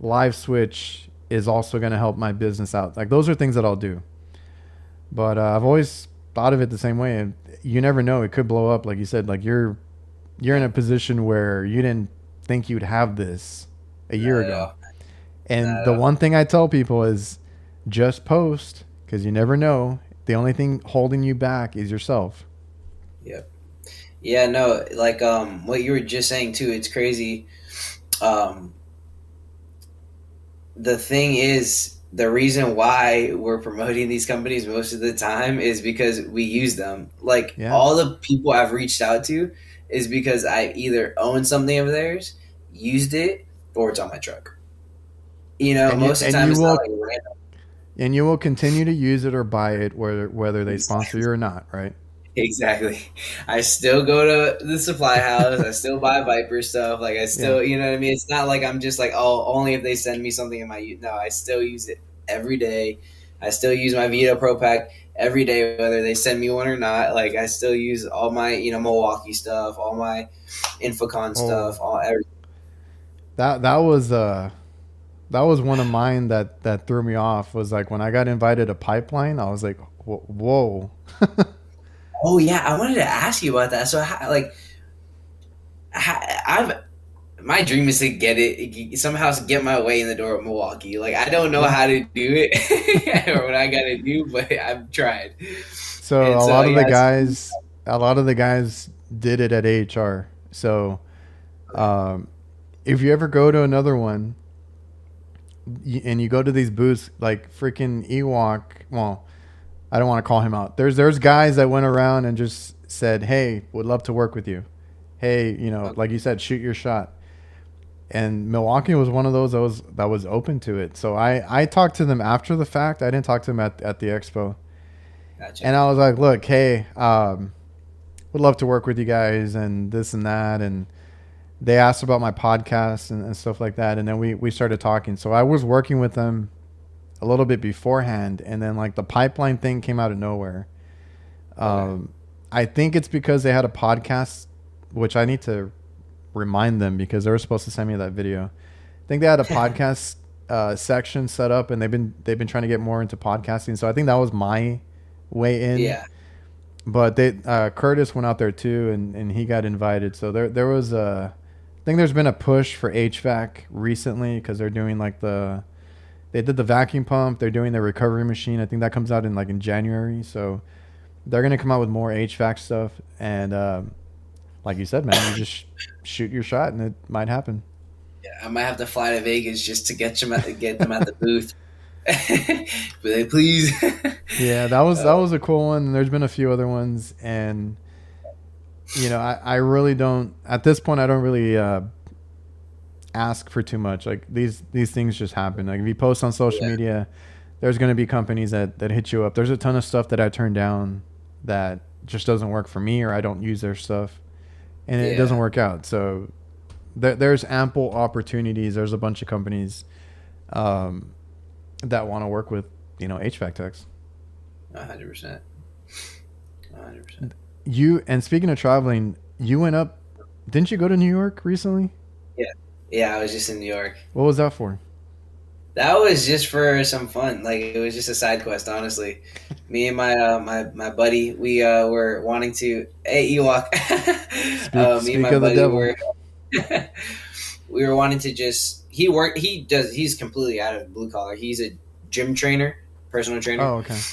Live Switch is also going to help my business out. Like those are things that I'll do. But I've always thought of it the same way, and you never know, it could blow up. Like you said, like you're in Yeah. a position where you didn't think you'd have this a year Not at ago. all. And Not the at all. one thing I tell people is just post because you never know. The only thing holding you back is yourself. Yep. Yeah. No. Like what you were just saying too. It's crazy. Um, the thing is, the reason why we're promoting these companies most of the time is because we use them. Like Yeah. all the people I've reached out to is because I either own something of theirs, used it, or it's on my truck. And you Most of the and time you it's not will like random. and you will continue to use it or buy it whether they sponsor Exactly. you or not, right? Exactly. I still go to the supply house. I still buy Viper stuff. Like I Yeah. still, you know what I mean? It's not like I'm just like, oh, only if they send me something in my no, I still use it every day. I still use my Vito Pro Pack every day, whether they send me one or not. Like I still use all my, Milwaukee stuff, all my Infocon Oh, stuff, all every. that was one of mine that threw me off was like when I got invited to Pipeline, I was like, whoa. Oh yeah, I wanted to ask you about that. So like I've my dream is to get it somehow get my way in the door of Milwaukee. Like I don't know Yeah. how to do it or what I got to do, but I've tried. So And a so lot of the yeah, guys, a lot of the guys did it at AHR. So okay. um, if you ever go to another one and you go to these booths like freaking Ewok, well, I don't want to call him out. There's guys that went around and just said, "Hey, would love to work with you. Hey, Okay. like you said, shoot your shot." And Milwaukee was one of those that was open to it. So I talked to them after the fact. I didn't talk to them at the expo. Gotcha. And I was like, "Look, hey, would love to work with you guys and this and that." And they asked about my podcast and stuff like that. And then we started talking. So I was working with them a little bit beforehand, and then like the pipeline thing came out of nowhere. Okay. Um, I think it's because they had a podcast, which I need to remind them because they were supposed to send me that video. I think they had a podcast section set up, and they've been trying to get more into podcasting. So I think that was my way in. Yeah. But Curtis went out there too, and he got invited. So there was I think there's been a push for HVAC recently because they're doing like they did the vacuum pump. They're doing the recovery machine. I think that comes out in January. So they're gonna come out with more HVAC stuff. And like you said, man, you just shoot your shot and it might happen. Yeah, I might have to fly to Vegas just to get them at the booth. But they please. Yeah, that was a cool one. There's been a few other ones, and I really don't at this point. I don't really ask for too much. Like these things just happen. Like if you post on social Yeah, media, there's going to be companies that hit you up. There's a ton of stuff that I turn down that just doesn't work for me, or I don't use their stuff, and it doesn't yeah, work out. So there's ample opportunities. There's a bunch of companies um, that want to work with HVAC techs. 100%, 100%. You and speaking of traveling, you went up. Didn't you go to New York recently? Yeah, yeah. I was just in New York. What was that for? That was just for some fun. Like it was just a side quest, honestly. Me and my buddy, we were wanting to. Hey, Ewok. Me and Speak my of the buddy devil. were we were wanting to just. He worked. He does. He's completely out of blue collar. He's a gym trainer, personal trainer. Oh, okay.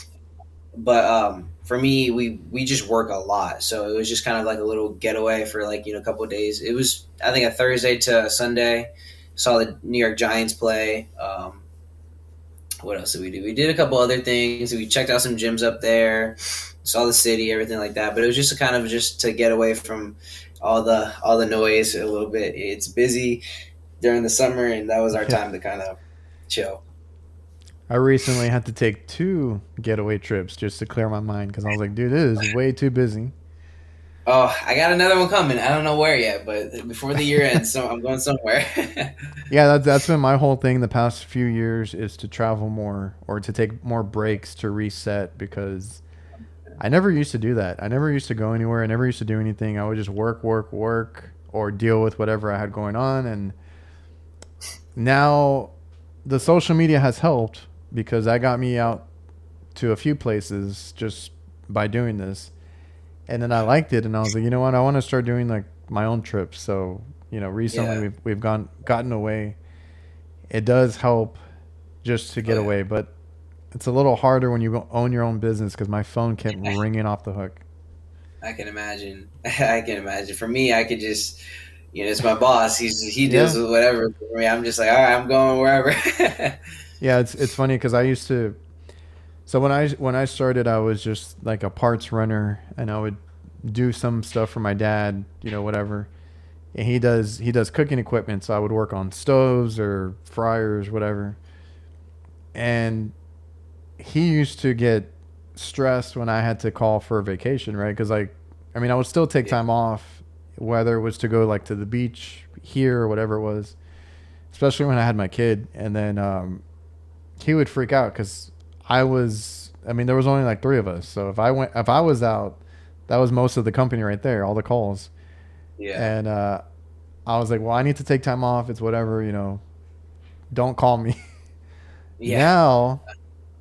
But for me, we just work a lot, so it was just kind of like a little getaway for like a couple of days. It was I think a Thursday to Sunday. Saw the New York Giants play. What else did we do? We did a couple other things. We checked out some gyms up there, saw the city, everything like that. But it was just a kind of just to get away from all the noise a little bit. It's busy during the summer, and that was our Yeah. time to kind of chill. I recently had to take two getaway trips just to clear my mind because I was like, dude, it is way too busy. Oh, I got another one coming. I don't know where yet, but before the year ends, so I'm going somewhere. Yeah, that's been my whole thing the past few years is to travel more or to take more breaks to reset because I never used to do that. I never used to go anywhere. I never used to do anything. I would just work, work, work, or deal with whatever I had going on. And now the social media has helped because that got me out to a few places just by doing this. And then I liked it, and I was like, you know what? I want to start doing like my own trips. So recently Yeah. we've gotten away. It does help just to Oh get yeah. away, but it's a little harder when you own your own business because my phone kept ringing off the hook. I can imagine. I can imagine. For me, I could just, it's my boss. He deals Yeah, with whatever. For me, I'm just like, all right, I'm going wherever. yeah. It's funny because I used to. So when I started, I was just like a parts runner, and I would do some stuff for my dad, whatever. And he does cooking equipment, so I would work on stoves or fryers, whatever. And he used to get stressed when I had to call for a vacation, right? Because like, I mean, I would still take Yeah, time off, whether it was to go like to the beach here or whatever it was, especially when I had my kid. And then he would freak out because I was. I mean, there was only like three of us, so if I was out, that was most of the company right there, all the calls. yeah, And I was like, well, I need to take time off. It's whatever, don't call me. yeah, now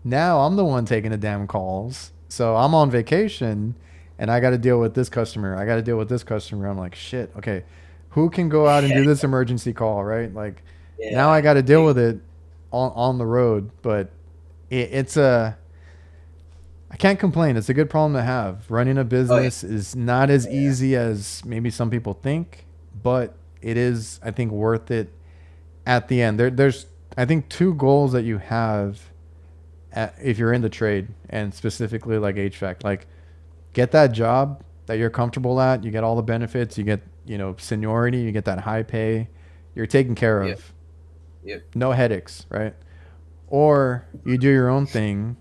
Now I'm the one taking the damn calls. So I'm on vacation and I got to deal with this customer. I got to deal with this customer. I'm like, shit, okay. Who can go out and do this emergency call, right? Like now I yeah. got to deal with it on the road, but it's a I can't complain. It's a good problem to have. Running a Oh yeah, business is not as yeah, easy as maybe some people think, but it is I think worth it at the end. There's I think two goals that you have if you're in the trade and specifically like HVAC, like get that job that you're comfortable at. You get all the benefits. You get seniority. You get that high pay. You're taken care yep, of. yep, No headaches, right? Or you do your own thing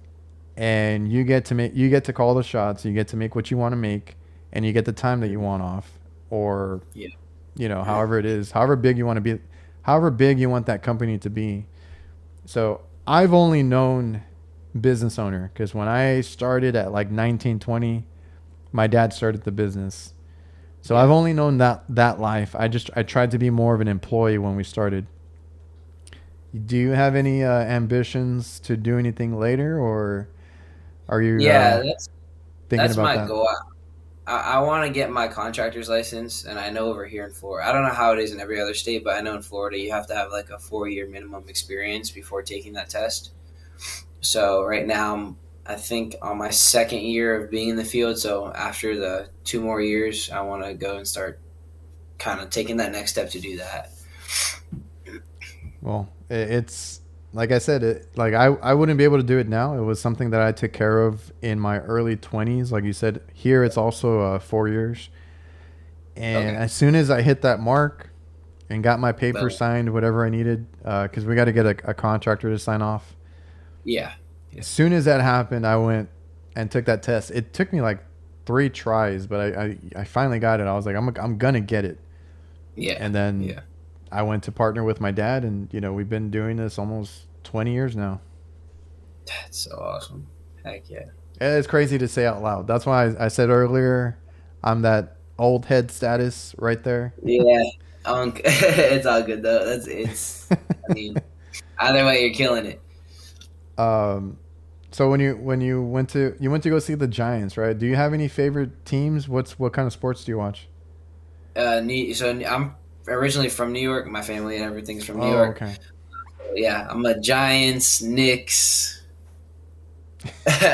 and you get to call the shots. You get to make what you want to make, and you get the time that you want off, or yeah, however it is, however big you want to be, however big you want that company to be. So I've only known business owner because when I started at like 19, 20, my dad started the business. So I've yeah. only known that life. I tried to be more of an employee when we started. Do you have any ambitions to do anything later, or are you Yeah, thinking that's about my that? goal. I want to get my contractor's license, and I know over here in Florida, I don't know how it is in every other state, but I know in Florida you have to have like a 4-year minimum experience before taking that test. So right now I think on my second year of being in the field. So after the 2 more years, I want to go and start kind of taking that next step to do that. Well, it's like I said, like I wouldn't be able to do it now. It was something that I took care of in my early 20s. Like you said, here it's also 4 years. And Okay. as soon as I hit that mark and got my paper But signed, whatever I needed, because we got to get a contractor to sign off. yeah. As Yeah. soon as that happened, I went and took that test. It took me like 3 tries, but I finally got it. I was like, I'm gonna get it. Yeah. And then Yeah. I went to partner with my dad, and we've been doing this almost 20 years now. That's so awesome. Heck yeah. And it's crazy to say out loud. That's why I said earlier, I'm that old head status right there. Yeah. It's all good though. I mean, either way, you're killing it. um, so when you went to go see the Giants, right? Do you have any favorite teams? What kind of sports do you watch? So I'm originally from New York. My family and everything's from New Oh, York. okay. Yeah, I'm a Giants, Knicks,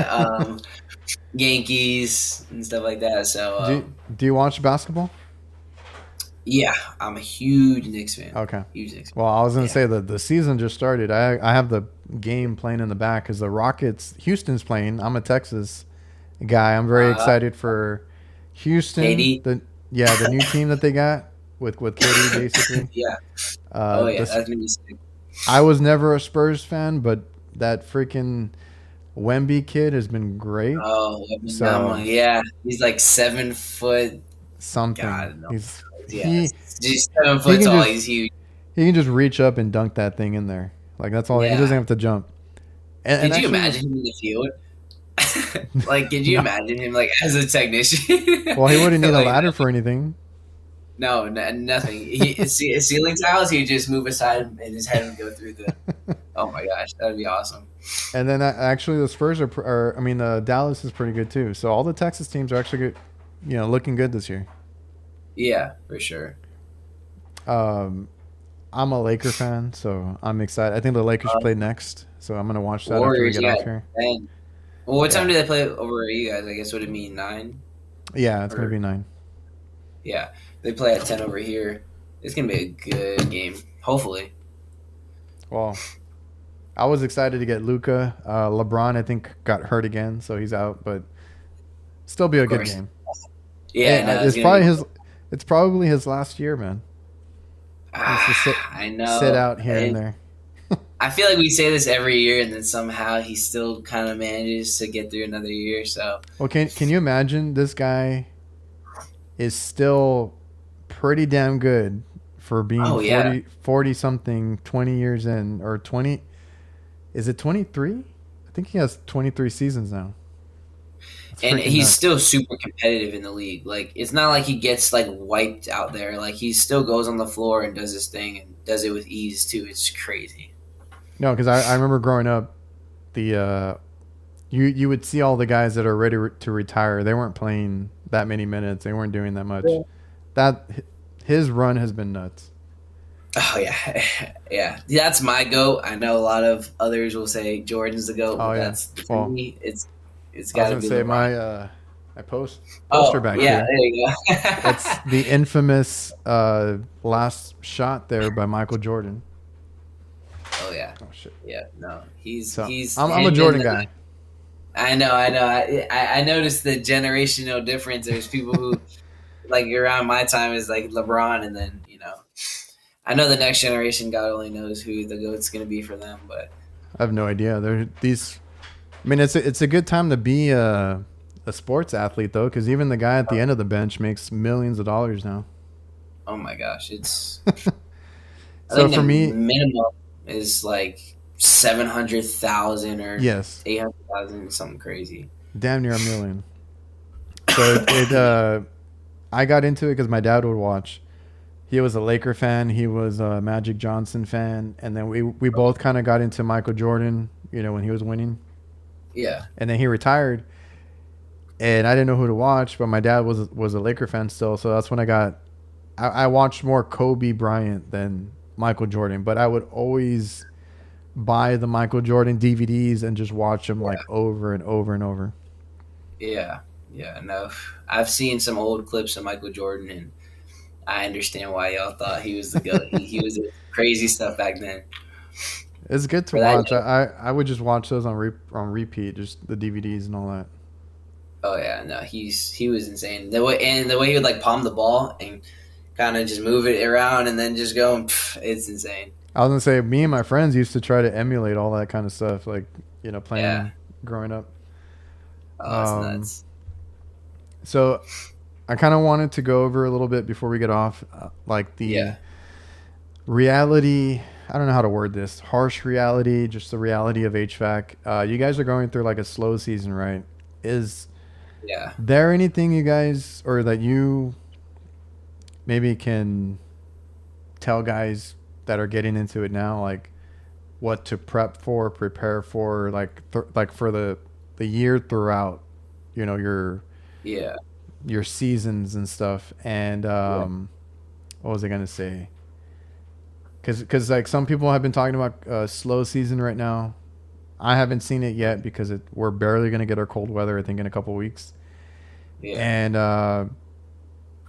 um, Yankees, and stuff like that. So Do you watch basketball? yeah, I'm a huge Knicks fan. Okay. Huge Knicks fan. Well, I was gonna Yeah. say that the season just started. I have the game playing in the back because the Rockets Houston's playing. I'm a Texas guy. I'm very Uh, excited for Houston. KD. The new team that they got with KD basically. Yeah. Oh yeah, This that's gonna be sick. I was never a Spurs fan, but that freaking Wemby kid has been great. Oh, So yeah, he's like 7 foot. something. God, no. He's Yeah, he just 7 foot he can tall. just He's huge. he can just reach up and dunk that thing in there. Like that's all. He doesn't Yeah. have to jump. And Could you actually, imagine him in the field? Like, could you no. imagine him like as a technician? Well, he wouldn't need a Like, ladder for anything. no, nothing. Ceiling tiles. He'd just move aside and his head would go through the. Oh my gosh, that'd be awesome. And then actually, the Spurs are. I mean, Dallas is pretty good too. So all the Texas teams are actually good. Looking good this year. Yeah, for sure. Um, I'm a Laker fan, so I'm excited. I think the Lakers play next, so I'm gonna watch that after we Warriors, get yeah. off here. And, well, what time Yeah, do they play over you guys? I guess would it mean 9? yeah, it's gonna Or be 9. yeah, they play at 10 over here. It's gonna be a good game. Hopefully, Well, I was excited to get Luca. LeBron, I think, got hurt again, so he's out, but still be a of good course. game. Yeah, no, it's It's gonna probably be. his last year, man. He has to I sit know. out here and there. I feel like we say this every year, and then somehow he still kind of manages to get through another year. So, Well, can you imagine this guy is still pretty damn good for being oh yeah, 40 something 20 years in, or 20, is it 23? I think he has 23 seasons now. That's and freaking he's nuts. still super competitive in the league. Like, it's not like he gets like wiped out there. Like, he still goes on the floor and does his thing and does it with ease too. It's crazy. No, because I remember growing up, the you would see all the guys that are ready to retire. They weren't playing that many minutes. They weren't doing that much. That his run has been nuts. Oh yeah, yeah. That's my goat. I know a lot of others will say Jordan's the goat, Oh but yeah. that's for Well, me. It's I was got to gonna be say LeBron. my poster Oh back yeah, here. there you go. It's the infamous last shot there by Michael Jordan. Oh yeah, Oh shit. yeah. No, he's So he's I'm a him Jordan and guy. I know, I know. I noticed the generational difference. There's people who like around my time is like LeBron, and then I know the next generation. God only knows who the goat's going to be for them, but I have no idea. There these. I mean, it's a good time to be a sports athlete though, because even the guy at the end of the bench makes millions of dollars now. oh my gosh, it's. I So think for the me, minimum is like 700,000 or yes, 800,000, something crazy. damn near a million. So I got into it because my dad would watch. He was a Laker fan. He was a Magic Johnson fan, and then we both kind of got into Michael Jordan. When he was winning, Yeah. and then he retired, and I didn't know who to watch. But my dad was a Laker fan still, so that's when I watched more Kobe Bryant than Michael Jordan. But I would always buy the Michael Jordan DVDs and just watch them like Yeah. over and over and over. Yeah. Yeah. No, I've seen some old clips of Michael Jordan, and I understand why y'all thought he was the GOAT. He was crazy stuff back then. It's good to For that, watch. I would just watch those on repeat, just the DVDs and all that. oh yeah, no, he was insane. The way he would like palm the ball and kind of just move it around and then just go, and, it's insane. I was gonna say, me and my friends used to try to emulate all that kind of stuff, like Yeah. playing growing up. Oh, it's Um, nuts. so I kind of wanted to go over a little bit before we get off, like the Yeah. reality. I don't know how to word this. Harsh reality, just the reality of HVAC. You guys are going through like a slow season, right? Is Yeah. there anything you guys or that you maybe can tell guys that are getting into it now, like what to prepare for, like for the year throughout, your Yeah. seasons and stuff. And Yeah. what was I gonna say? Because like some people have been talking about slow season right now. I haven't seen it yet because we're barely gonna get our cold weather. I think in a couple weeks. Yeah. And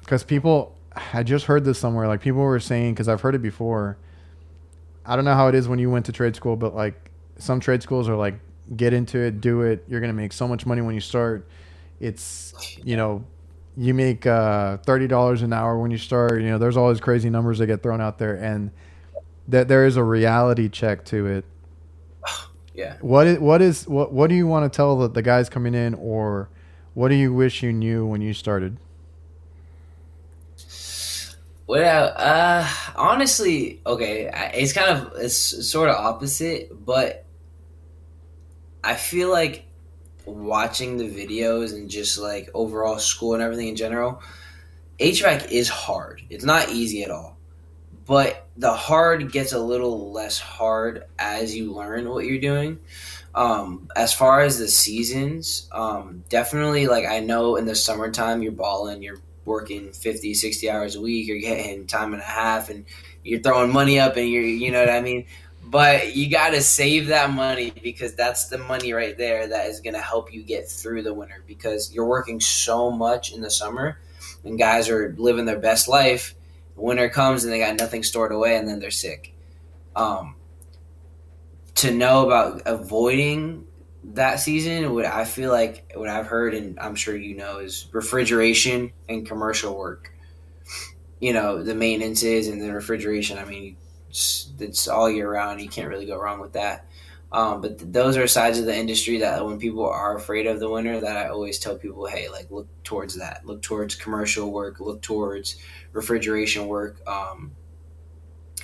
because people, I just heard this somewhere. Like people were saying, because I've heard it before. I don't know how it is when you went to trade school, but like some trade schools are like, get into it, do it. You're gonna make so much money when you start. It's you make $30 an hour when you start. There's all these crazy numbers that get thrown out there, and that there is a reality check to it. Yeah. What do you want to tell the guys coming in, or what do you wish you knew when you started? Well, honestly, okay, it's sort of opposite, but I feel like watching the videos and just like overall school and everything in general, HVAC is hard. It's not easy at all. But the hard gets a little less hard as you learn what you're doing. As far as the seasons, definitely like I know in the summertime you're balling, you're working 50, 60 hours a week, you're getting time and a half and you're throwing money up and you know what I mean? But you got to save that money because that's the money right there that is going to help you get through the winter because you're working so much in the summer and guys are living their best life. Winter comes and they got nothing stored away and then they're sick. Um, to know about avoiding that season, what I feel like, what I've heard, and I'm sure you know, is refrigeration and commercial work. The maintenances and the refrigeration. I mean, it's all year round. You can't really go wrong with that. But those are sides of the industry that when people are afraid of the winter, that I always tell people, hey, like look towards that. Look towards commercial work. Look towards refrigeration work.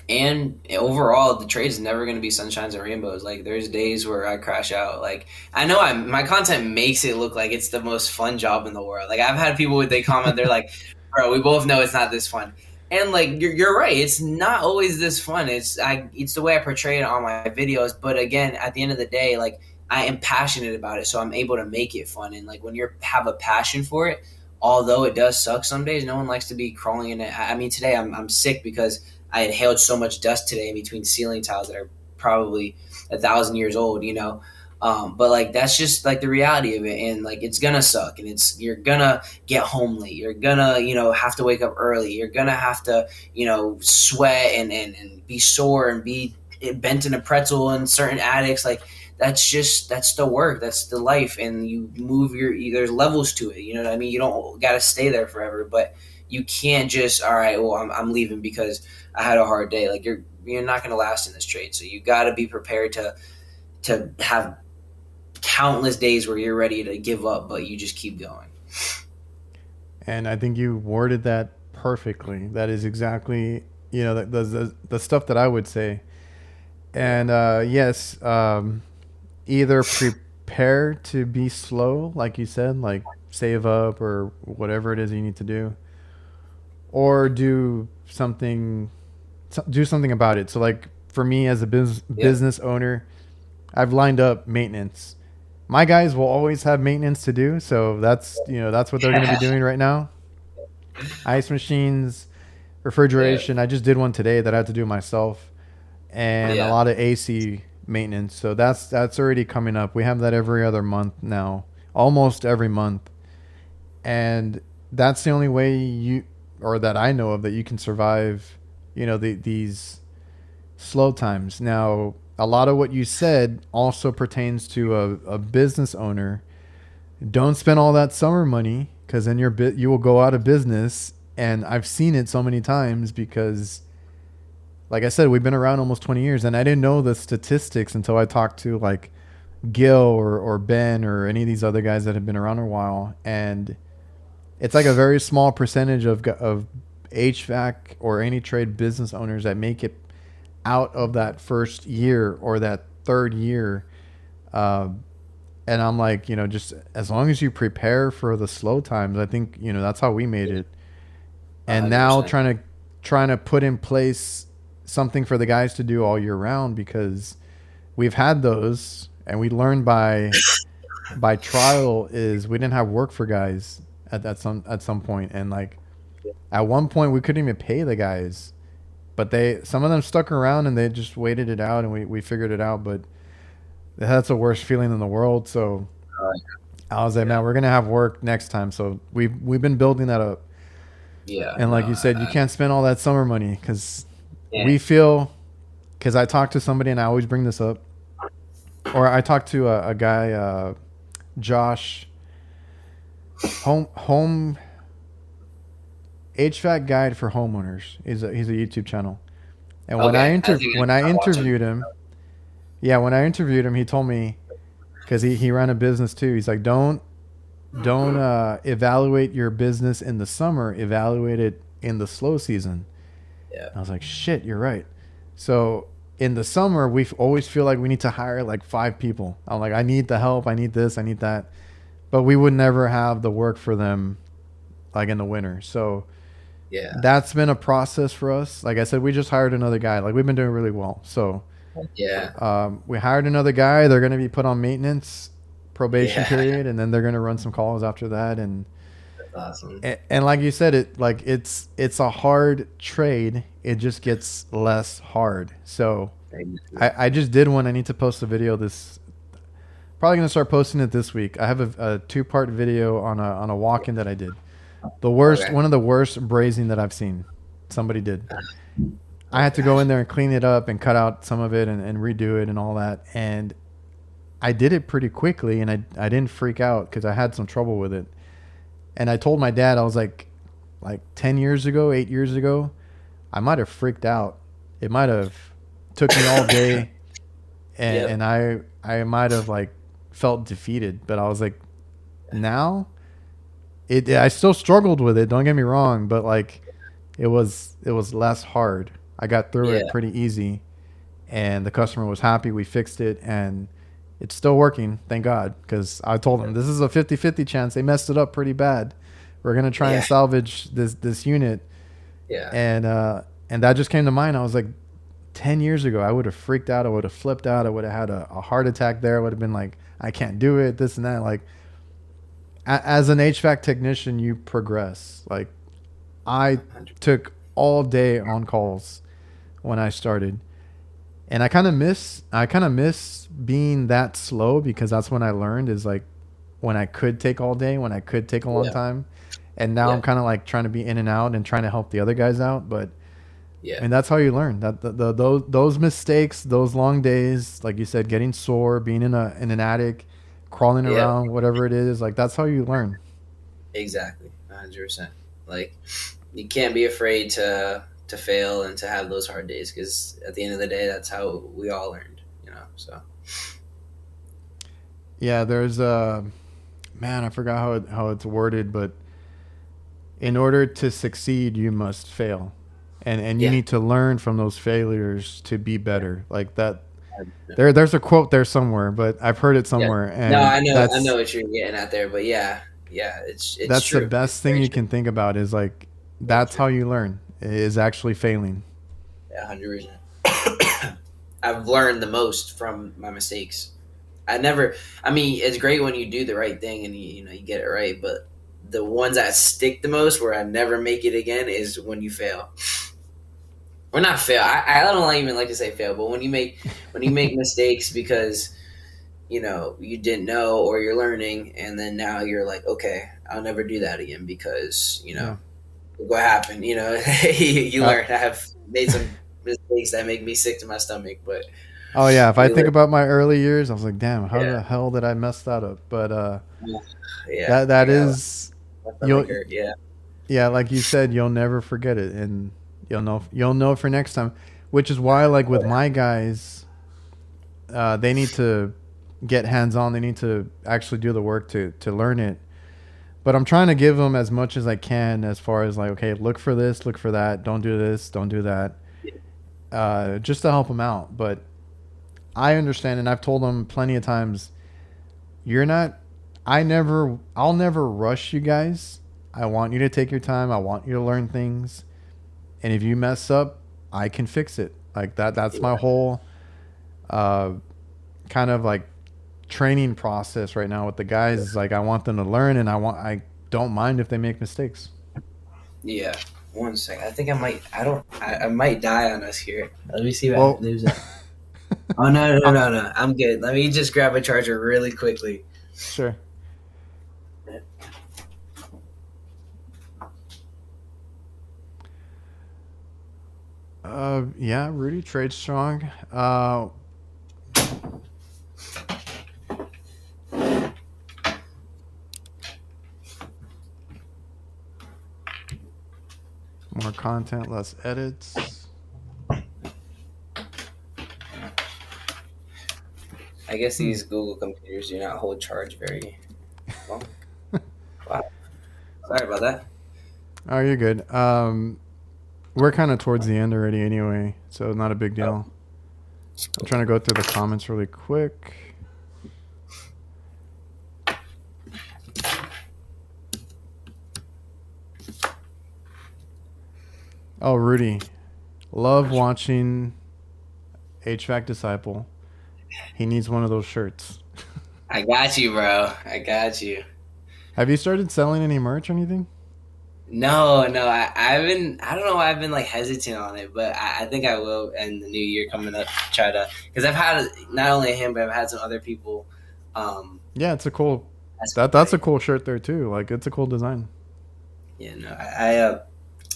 And overall, the trade is never going to be sunshines and rainbows. Like there's days where I crash out. Like I know my content makes it look like it's the most fun job in the world. Like I've had people they comment, they're like, "Bro, we both know it's not this fun." And like you're right, it's not always this fun. It's the way I portray it on my videos. But again, at the end of the day, like I am passionate about it, so I'm able to make it fun. And like when you have a passion for it, although it does suck some days, no one likes to be crawling in it. I mean, today I'm sick because I inhaled so much dust today in between ceiling tiles that are probably 1,000 years old, but like that's just like the reality of it, and like it's gonna suck, and you're gonna get home late, you're gonna have to wake up early, you're gonna have to sweat and be sore and be bent in a pretzel in certain attics. Like that's the work, that's the life, and you move there's levels to it. You know what I mean? You don't gotta stay there forever, but you can't just all right. Well, I'm leaving because I had a hard day. Like you're not going to last in this trade. So you got to be prepared to have countless days where you're ready to give up, but you just keep going. And I think you worded that perfectly. That is exactly the stuff that I would say. Yeah. And yes, either prepare to be slow, like you said, like save up or whatever it is you need to do, or do something about it. So like for me as a Yeah. business owner, I've lined up maintenance. My guys will always have maintenance to do, so that's what they're going to be doing right now. Ice machines, Yeah. refrigeration. I just did one today that I had to do myself, and a Yeah. lot of AC maintenance. So that's already coming up. We have that every other month now, almost every month, and that's the only way you, or that I know of, that you can survive. These slow times. Now, a lot of what you said also pertains to a business owner. Don't spend all that summer money, because then you will go out of business. And I've seen it so many times because, like I said, we've been around almost 20 years, and I didn't know the statistics until I talked to like Gil or Ben or any of these other guys that have been around a while. And it's like a very small percentage of HVAC or any trade business owners that make it out of that first year or that third year. Uh, and I'm like, just as long as you prepare for the slow times, I think, that's how we made it. And now 100%. trying to put in place something for the guys to do all year round, because we've had those and we learned by trial is we didn't have work for guys at some point. And like at one point we couldn't even pay the guys, but some of them stuck around and they just waited it out, and we figured it out. But that's the worst feeling in the world. So Uh, I was like, yeah, man, we're gonna have work next time. So we've been building that up. yeah, And no, like you said, you can't spend all that summer money, because yeah. we feel, because I talked to somebody and I always bring this up, or I talked to a guy, Josh, home HVAC guide for homeowners. He's a YouTube channel. And Okay, I think when I I watch him. interviewed him, yeah, when I interviewed him, he told me, because he ran a business too. He's like, don't evaluate your business in the summer. Evaluate it in the slow season. Yeah, I was like, shit, you're right. So in the summer, we always feel like we need to hire like 5 people. I'm like, I need the help. I need this. I need that. But we would never have the work for them like in the winter. So yeah, that's been a process for us. Like I said, we just hired another guy. Like we've been doing really well. So yeah, we hired another guy. They're going to be put on maintenance probation yeah. period, and then they're going to run some calls after that. And That's awesome. and like you said, it's a hard trade. It just gets less hard. So I just did one. I need to post a video this. Probably gonna start posting it this week. I have a 2-part video on a walk-in that I did. Okay. One of the worst brazing that I've seen. Somebody did. I had to go in there and clean it up and cut out some of it and redo it and all that. And I did it pretty quickly, and I didn't freak out because I had some trouble with it. And I told my dad, I was like 10 years ago, 8 years ago, I might have freaked out. It might have took me all day, Yep. and I might have like felt defeated. But I was like, now I still struggled with it. Don't get me wrong, but like it was less hard. I got through Yeah. it pretty easy, and the customer was happy. We fixed it, and it's still working, thank God, because I told them this is a 50-50 chance. They messed it up pretty bad. We're going to try and Yeah. salvage this unit. Yeah. And that just came to mind. I was like, 10 years ago, I would have freaked out. I would have flipped out. I would have had a heart attack there. I would have been like, I can't do it, this and that. Like, as an HVAC technician, you progress. Like, I 100. took all day on calls when I started. And I kind of miss being that slow, because that's when I learned, is like when I could take all day, when I could take a long Yeah. time. And now I'm Yeah. kind of like trying to be in and out and trying to help the other guys out. But Yeah. and that's how you learn. That those mistakes, those long days, like you said, getting sore, being in an attic, crawling Yeah. around, whatever it is, like that's how you learn. Exactly. 100%. Like you can't be afraid to fail and to have those hard days, because at the end of the day, that's how we all learned. So Yeah, there's man, I forgot how it's worded, but in order to succeed, you must fail, and you yeah. need to learn from those failures to be better. Like that. Yeah. There's a quote there somewhere, but I've heard it Yeah. somewhere, No, and I know what you're getting at there, but yeah, yeah, it's that's the true. It's best thing very you true. can think about, is like Very that's true. how you learn, is actually failing. Yeah, 100%. I've learned the most from my mistakes. I never. I mean, it's great when you do the right thing and you get it right, but the ones that stick the most, where I never make it again, is when you fail. or not fail. I don't even like to say fail, but when you make mistakes because you didn't know or you're learning, and then now you're like, okay, I'll never do that again because Yeah. what happened. You Uh, learn. I have made some mistakes that make me sick to my stomach, but oh yeah. If I you think learn. about my early years, I was like, damn, how Yeah, the hell did I mess that up? But yeah. that I got is my you'll stomach hurt. Yeah, yeah, like you said, you'll never forget it, and you'll know for next time. Which is why, like with my guys, they need to get hands on. They need to actually do the work to learn it. But I'm trying to give them as much as I can, as far as like, okay, look for this, look for that, don't do this, don't do that, just to help them out. But I understand, and I've told them plenty of times, you're not. I'll never rush you guys. I want you to take your time. I want you to learn things, and if you mess up, I can fix it. Like that. That's my yeah, whole uh, kind of like training process right now with the guys. Like I want them to learn, and I don't mind if they make mistakes. yeah. One second. I think I might. I don't. I might die on us here. Let me see what Well, there's a. Oh no no uh, no no! I'm good. Let me just grab a charger really quickly. sure. Yeah, Rudy trade strong. More content, less edits. I guess Hmm. these Google computers do not hold charge very long. Wow. Sorry about that. Oh, you're good. We're kind of towards the end already, anyway, so not a big Oh, deal. I'm trying to go through the comments really quick. Oh, Rudy, love watching HVAC Disciple. He needs one of those shirts. I got you, bro. I got you. Have you started selling any merch or anything? No, no, I've been, I don't know why I've been like hesitant on it, but I think I will in the new year coming up try to, because I've had not only him, but I've had some other people Yeah, it's a cool. ask me That's a like, cool shirt there too. Like it's a cool design. yeah, no,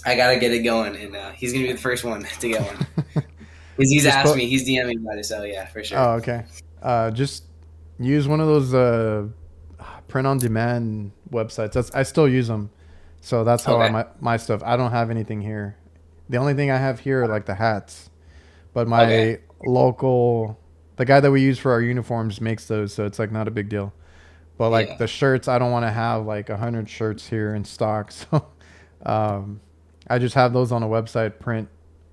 I gotta get it going, and he's gonna be the first one to get one because he's Just asked put. me, he's DMing about it, so yeah, for sure. Oh, okay. Just use one of those print on demand websites. I still use them, so that's how Okay, my stuff. I don't have anything here. The only thing I have here are like the hats, but okay, my local, the guy that we use for our uniforms makes those, so it's like not a big deal. But like yeah, the shirts, I don't want to have like 100 shirts here in stock, so um, I just have those on a website, print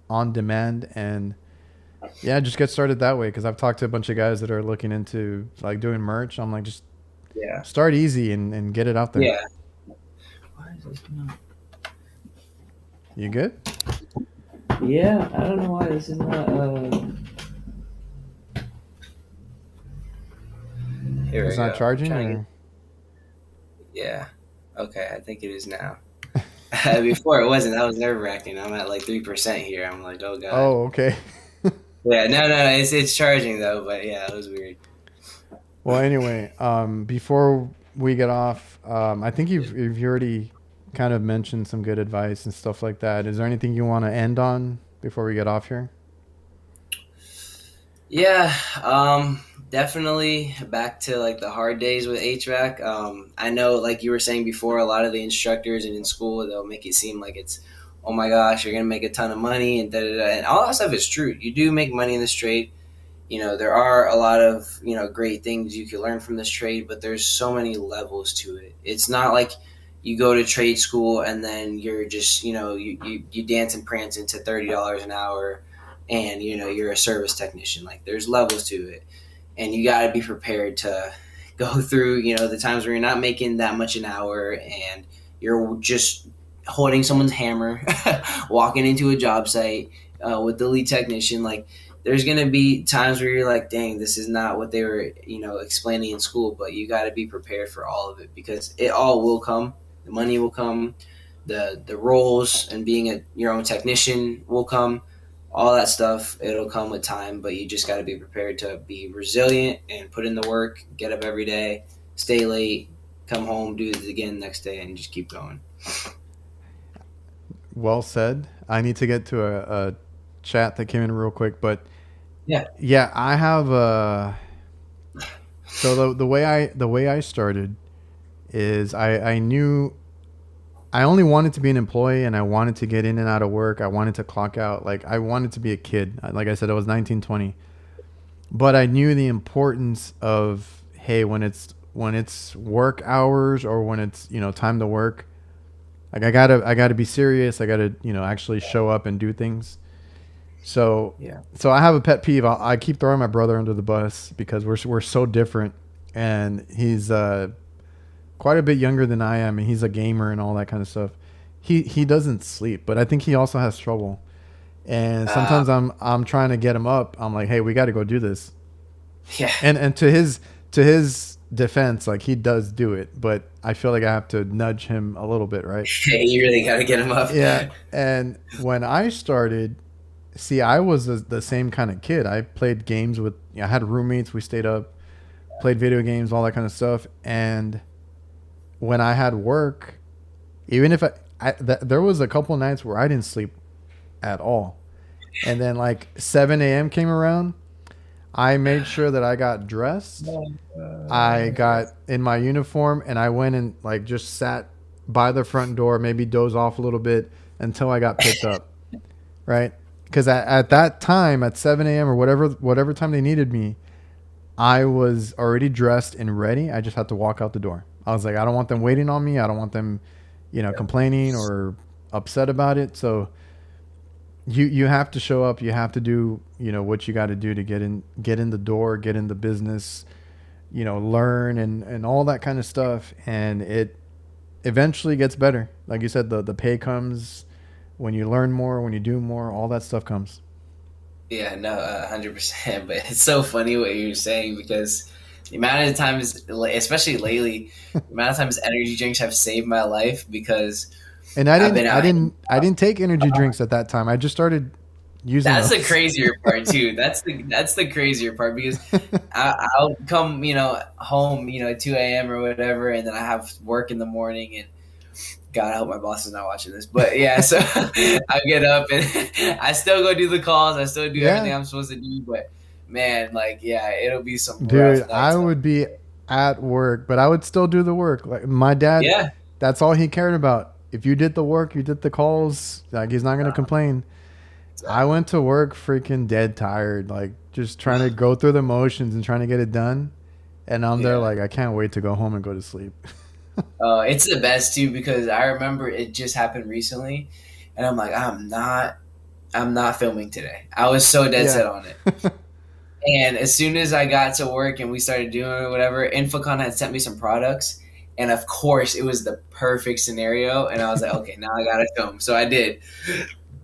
on demand, and yeah, just get started that way. Because I've talked to a bunch of guys that are looking into like doing merch. I'm like, just yeah, start easy and get it out there. yeah. Why is this not? You good? Yeah, I don't know why this is not. Here It's we not go. I'm charging, trying to get. or Yeah. Okay, I think it is now. Before it wasn't. That was nerve wracking. I'm at like 3% here. I'm like, oh god. oh, okay. Yeah, no, no, no. It's charging though, but yeah, it was weird. Well, anyway, before we get off, I think you've already kind of mentioned some good advice and stuff like that. Is there anything you want to end on before we get off here? Yeah, definitely back to like the hard days with HVAC. I know, like you were saying before, a lot of the instructors and in school they'll make it seem like it's, oh my gosh, you're gonna make a ton of money and da da da, and all that stuff is true. You do make money in this trade. There are a lot of great things you can learn from this trade, but there's so many levels to it. It's not like you go to trade school and then you're just you dance and prance into $30 an hour, and you're a service technician. Like there's levels to it, and you got to be prepared to go through the times where you're not making that much an hour and you're just holding someone's hammer walking into a job site with the lead technician. Like there's going to be times where you're like, dang, this is not what they were explaining in school, but you got to be prepared for all of it because it all will come. The money will come, the roles and being your own technician will come, all that stuff. It'll come with time, but you just got to be prepared to be resilient and put in the work, get up every day, stay late, come home, do it again next day, and just keep going. Well said. I need to get to a chat that came in real quick, but Yeah. yeah, I have so the way I started is I knew I only wanted to be an employee and I wanted to get in and out of work. I wanted to clock out. Like I wanted to be a kid. Like I said, I was 19, 20. But I knew the importance of, hey, when it's work hours or when it's, time to work, like I gotta be serious. I gotta, actually show up and do things. So Yeah. so I have a pet peeve. I keep throwing my brother under the bus because we're so different, and he's quite a bit younger than I am, and he's a gamer and all that kind of stuff. He doesn't sleep, but I think he also has trouble. And Uh, sometimes I'm trying to get him up. I'm like, hey, we got to go do this. yeah. And to his defense, like he does do it, but I feel like I have to nudge him a little bit, right? You really got to get them up. Yeah. And when I started, see, I was the same kind of kid. I played games with, I had roommates. We stayed up, played video games, all that kind of stuff. And when I had work, even if there was a couple nights where I didn't sleep at all. And then like 7 a.m. came around, I made sure that I got dressed. I got in my uniform and I went and like just sat by the front door, maybe doze off a little bit until I got picked up, right? Because at that time, at 7 a.m. or whatever time they needed me, I was already dressed and ready. I just had to walk out the door. I was like, I don't want them waiting on me. I don't want them, complaining or upset about it. So you have to show up. You have to do, what you got to do to get in the door, get in the business, learn and all that kind of stuff. And it eventually gets better. Like you said, the pay comes when you learn more, when you do more, all that stuff comes. Yeah, no, 100%. But it's so funny what you're saying because the amount of times, especially lately, the amount of times energy drinks have saved my life because And I I've didn't, been I out. didn't, I didn't take energy drinks at that time. I just started using That's the those. crazier part too. That's the crazier part because I'll come, home, 2 a.m. or whatever, and then I have work in the morning, and God, I hope my boss is not watching this. But yeah, so I get up and I still go do the calls. I still do everything Yeah, I'm supposed to do. But man, like, yeah, it'll be some dude, rough I nights. would be at work, but I would still do the work. Like my dad, Yeah, that's all he cared about. If you did the work, you did the calls, like he's not gonna complain. I exactly. went to work freaking dead tired, like just trying to go through the motions and trying to get it done. And I'm there Yeah. like I can't wait to go home and go to sleep. It's the best too because I remember it just happened recently, and I'm like, I'm not filming today. I was so dead Yeah. set on it. And as soon as I got to work and we started doing whatever, Infocon had sent me some products. And of course, it was the perfect scenario. And I was like, okay, now I got to film. So I did.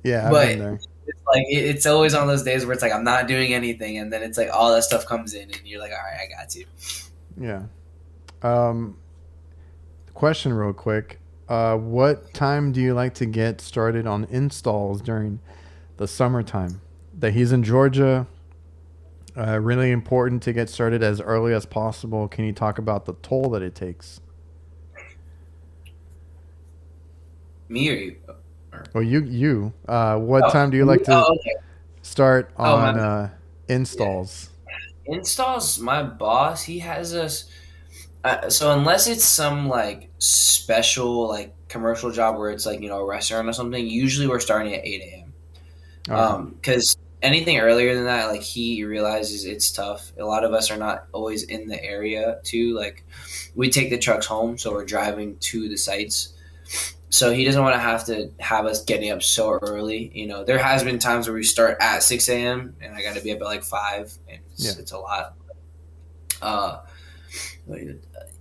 Yeah, I've been But there. it's like, it's always on those days where it's like, I'm not doing anything. And then it's like all that stuff comes in and you're like, all right, I got to. Yeah. Um, Question real quick. What time do you like to get started on installs during the summertime? That he's in Georgia. Really important to get started as early as possible. Can you talk about the toll that it takes? Me or you? Well, you. What Oh, time do you like to okay. start Oh, my on bad. Yeah. installs? Installs, my boss, he has us. So unless it's some like special like commercial job where it's like a restaurant or something, usually we're starting at 8 a.m. Okay. Because anything earlier than that, like he realizes it's tough. A lot of us are not always in the area too. Like we take the trucks home, so we're driving to the sites. So he doesn't want to have us getting up so early. There has been times where we start at 6 a.m. and I got to be up at like 5, and Yeah. it's a lot. Uh,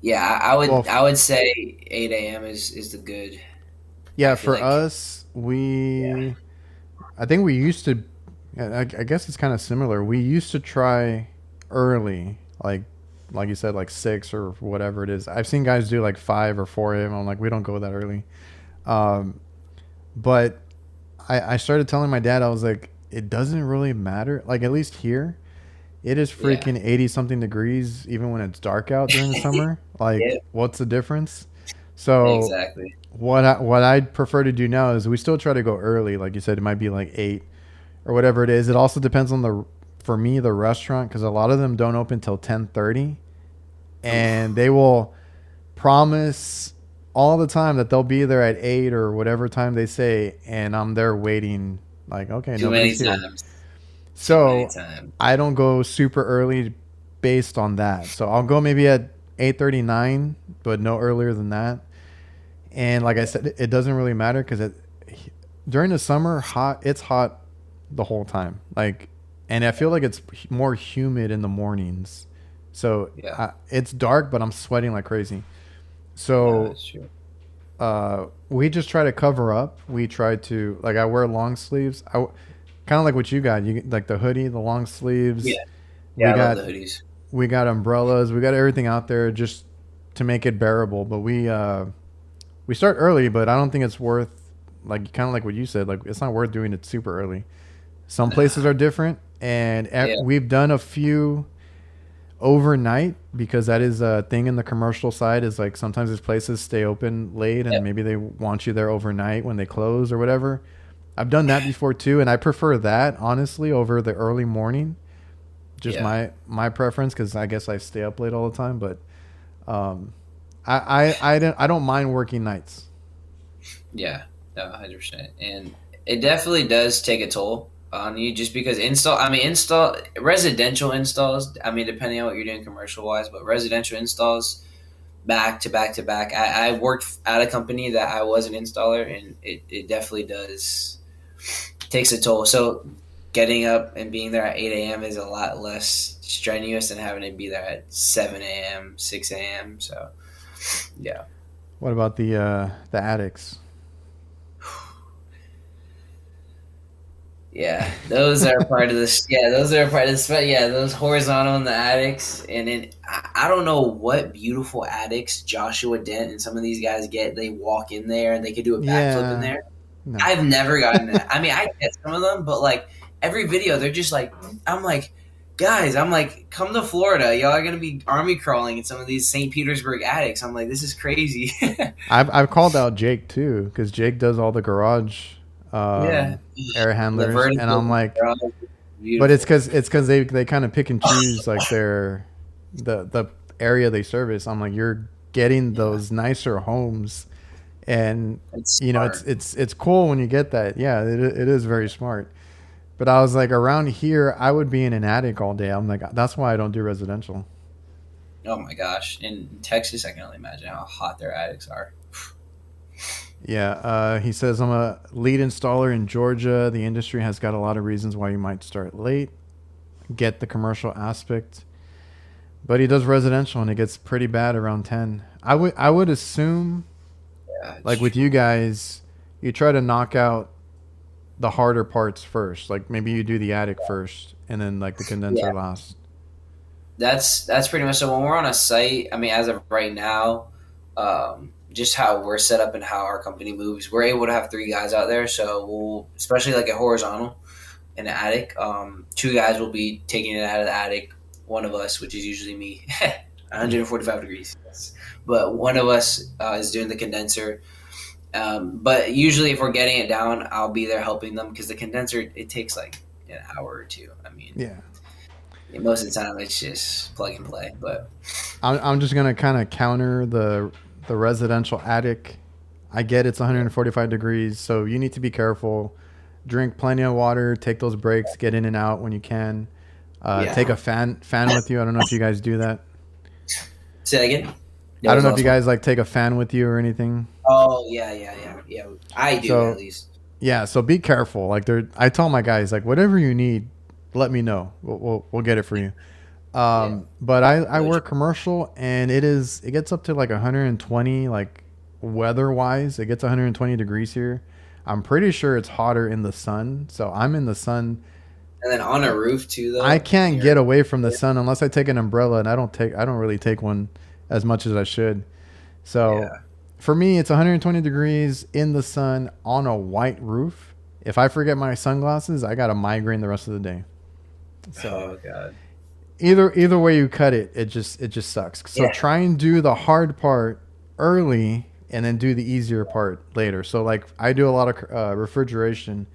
yeah, I Well, would I would say 8 a.m. is the good. I yeah. feel For like us, I think we used to. I guess it's kind of similar. We used to try early, like you said, like 6 or whatever it is. I've seen guys do like 5 or 4 a.m. I'm like, we don't go that early. Um, but I started telling my dad, I was like, it doesn't really matter. Like at least here, it is Yeah. freaking 80 something degrees even when it's dark out during the summer. Yeah. Like what's the difference? So Exactly. what I'd prefer to do now is we still try to go early. Like you said, it might be like 8 or whatever it is. It also depends on for me the restaurant, because a lot of them don't open till 10:30, and Oof. they will promise all the time that they'll be there at 8 or whatever time they say, and I'm there waiting like, okay, Too many nobody's here. times. Too many So times. I don't go super early based on that. So I'll go maybe at 8:39, but no earlier than that. And like I said, it doesn't really matter because during the summer, it's hot the whole time. Like, and I feel like it's more humid in the mornings. So Yeah. it's dark, but I'm sweating like crazy. Yeah, So that's true. we just try to cover up. We try to, like, I wear long sleeves. Kind of like what you got. You like the hoodie, the long sleeves. Yeah. We Yeah, I love got the hoodies. we got umbrellas. We got everything out there just to make it bearable. But we start early, but I don't think it's worth, like, kind of like what you said. Like it's not worth doing it super early. Some places Nah. are different, and Yeah. we've done a few overnight because that is a thing in the commercial side. Is like sometimes these places stay open late, and Yep. maybe they want you there overnight when they close or whatever. I've done that before too, and I prefer that honestly over the early morning. Just Yeah. my preference, because I guess I stay up late all the time. But um, I don't mind working nights. Yeah. No, 100%. And it definitely does take a toll on you just because install residential installs. I mean, depending on what you're doing commercial wise, but residential installs back to back to back. I worked at a company that I was an installer, and it definitely does takes a toll. So getting up and being there at 8 a.m. is a lot less strenuous than having to be there at 7 a.m., 6 a.m. So, yeah. What about the attics? Yeah, those are part of this. Yeah, those are part of this. But yeah, those horizontal in the attics, and then I don't know what beautiful attics Joshua Dent and some of these guys get. They walk in there and they could do a backflip in Yeah, there. no. I've never gotten that. I mean, I get some of them, but like every video, they're just like, I'm like, guys, I'm like, come to Florida. Y'all are gonna be army crawling in some of these St. Petersburg attics. I'm like, this is crazy. I've called out Jake too, because Jake does all the garage Yeah, um, air the handlers, and I'm vertical, like, but beautiful. it's because they kind of pick and choose like the area they service. I'm like, you're getting Yeah, those nicer homes, and it's you know smart. it's cool when you get that. Yeah, it is very smart. But I was like, around here, I would be in an attic all day. I'm like, that's why I don't do residential. Oh my gosh! In Texas, I can only imagine how hot their attics are. Yeah, he says, I'm a lead installer in Georgia. The industry has got a lot of reasons why you might start late. Get the commercial aspect, but he does residential, and it gets pretty bad around 10. I would assume, Yeah, it's like with true. you guys, you try to knock out the harder parts first. Like maybe you do the attic first, and then like the Yeah, condenser last. that's pretty much so. When we're on a site, I mean, as of right now, just how we're set up and how our company moves, we're able to have three guys out there. So we'll, especially like a horizontal in the attic, two guys will be taking it out of the attic. One of us, which is usually me, 145 degrees. Yes. But one of us is doing the condenser. But usually, if we're getting it down, I'll be there helping them because the condenser it takes like an hour or two. I mean, Yeah, most of the time it's just plug and play. But I'm just gonna kind of counter the residential attic. I get it's yeah, 145 degrees, so you need to be careful. Drink plenty of water. Take those breaks. Get in and out when you can. Take yeah. a fan with you. I don't know if you guys do that. Say that again. That I don't was know if you last one. guys like take a fan with you or anything. Oh yeah, yeah, yeah, yeah. I do at So least. yeah, so be careful. Like I tell my guys like whatever you need, let me know. We'll get it for you. Yeah, But I no work joke. commercial, and it gets up to like 120, like weather wise. It gets 120 degrees here. I'm pretty sure it's hotter in the sun. So I'm in the sun. And then on a roof too, I though. And can't you're get away from the sun unless I take an umbrella, and I don't really take one as much as I should. So yeah, for me, it's 120 degrees in the sun on a white roof. If I forget my sunglasses, I got a migraine the rest of the day. So Oh god. either way you cut it, it just sucks. So Yeah. try and do the hard part early, and then do the easier part later. So like I do a lot of refrigeration.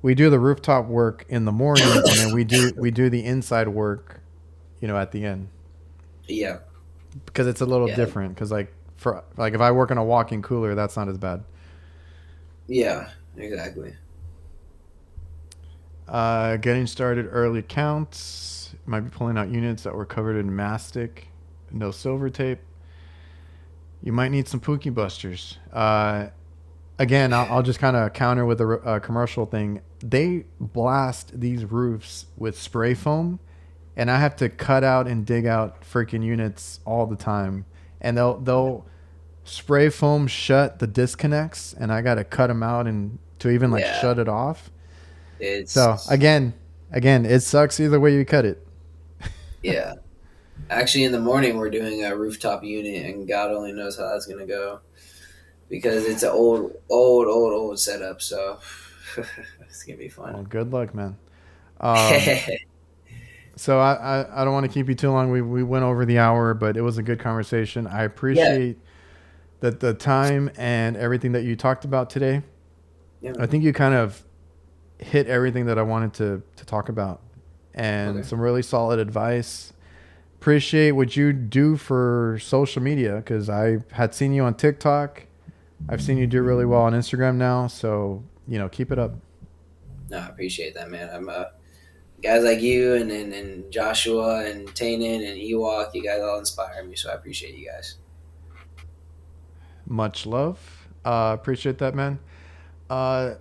We do the rooftop work in the morning, and then we do the inside work, at the end, Yeah. because it's a little Yeah. different. Because if I work in a walk-in cooler, that's not as bad. Yeah. Exactly. Getting started early counts. Might be pulling out units that were covered in mastic, no silver tape. You might need some Pookie Busters. Again, I'll just kind of counter with a commercial thing. They blast these roofs with spray foam, and I have to cut out and dig out freaking units all the time. And they'll spray foam shut the disconnects, and I got to cut them out and to even like Yeah. shut it off. So It's again, it sucks either way you cut it. yeah. Actually, in the morning we're doing a rooftop unit, and God only knows how that's gonna go because it's an old setup. So it's gonna be fun. Well, good luck, man. Um, so I don't want to keep you too long. We went over the hour, but it was a good conversation. I Yeah. appreciate the time and everything that you talked about today. Yeah. I think you kind of hit everything that I wanted to talk about, and Okay. some really solid advice. Appreciate what you do for social media, because I had seen you on TikTok. I've seen you do really well on Instagram now. So, keep it up. No, I appreciate that, man. I'm guys like you and Joshua and Tannen and Ewok. You guys all inspire me, so I appreciate you guys. Much love. Appreciate that, man. Uh,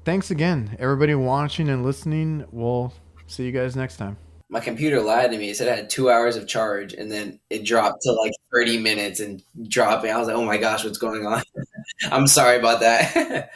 Thanks again, everybody watching and listening. We'll see you guys next time. My computer lied to me. It said I had 2 hours of charge, and then it dropped to like 30 minutes and dropping. I was like, oh my gosh, what's going on? I'm sorry about that.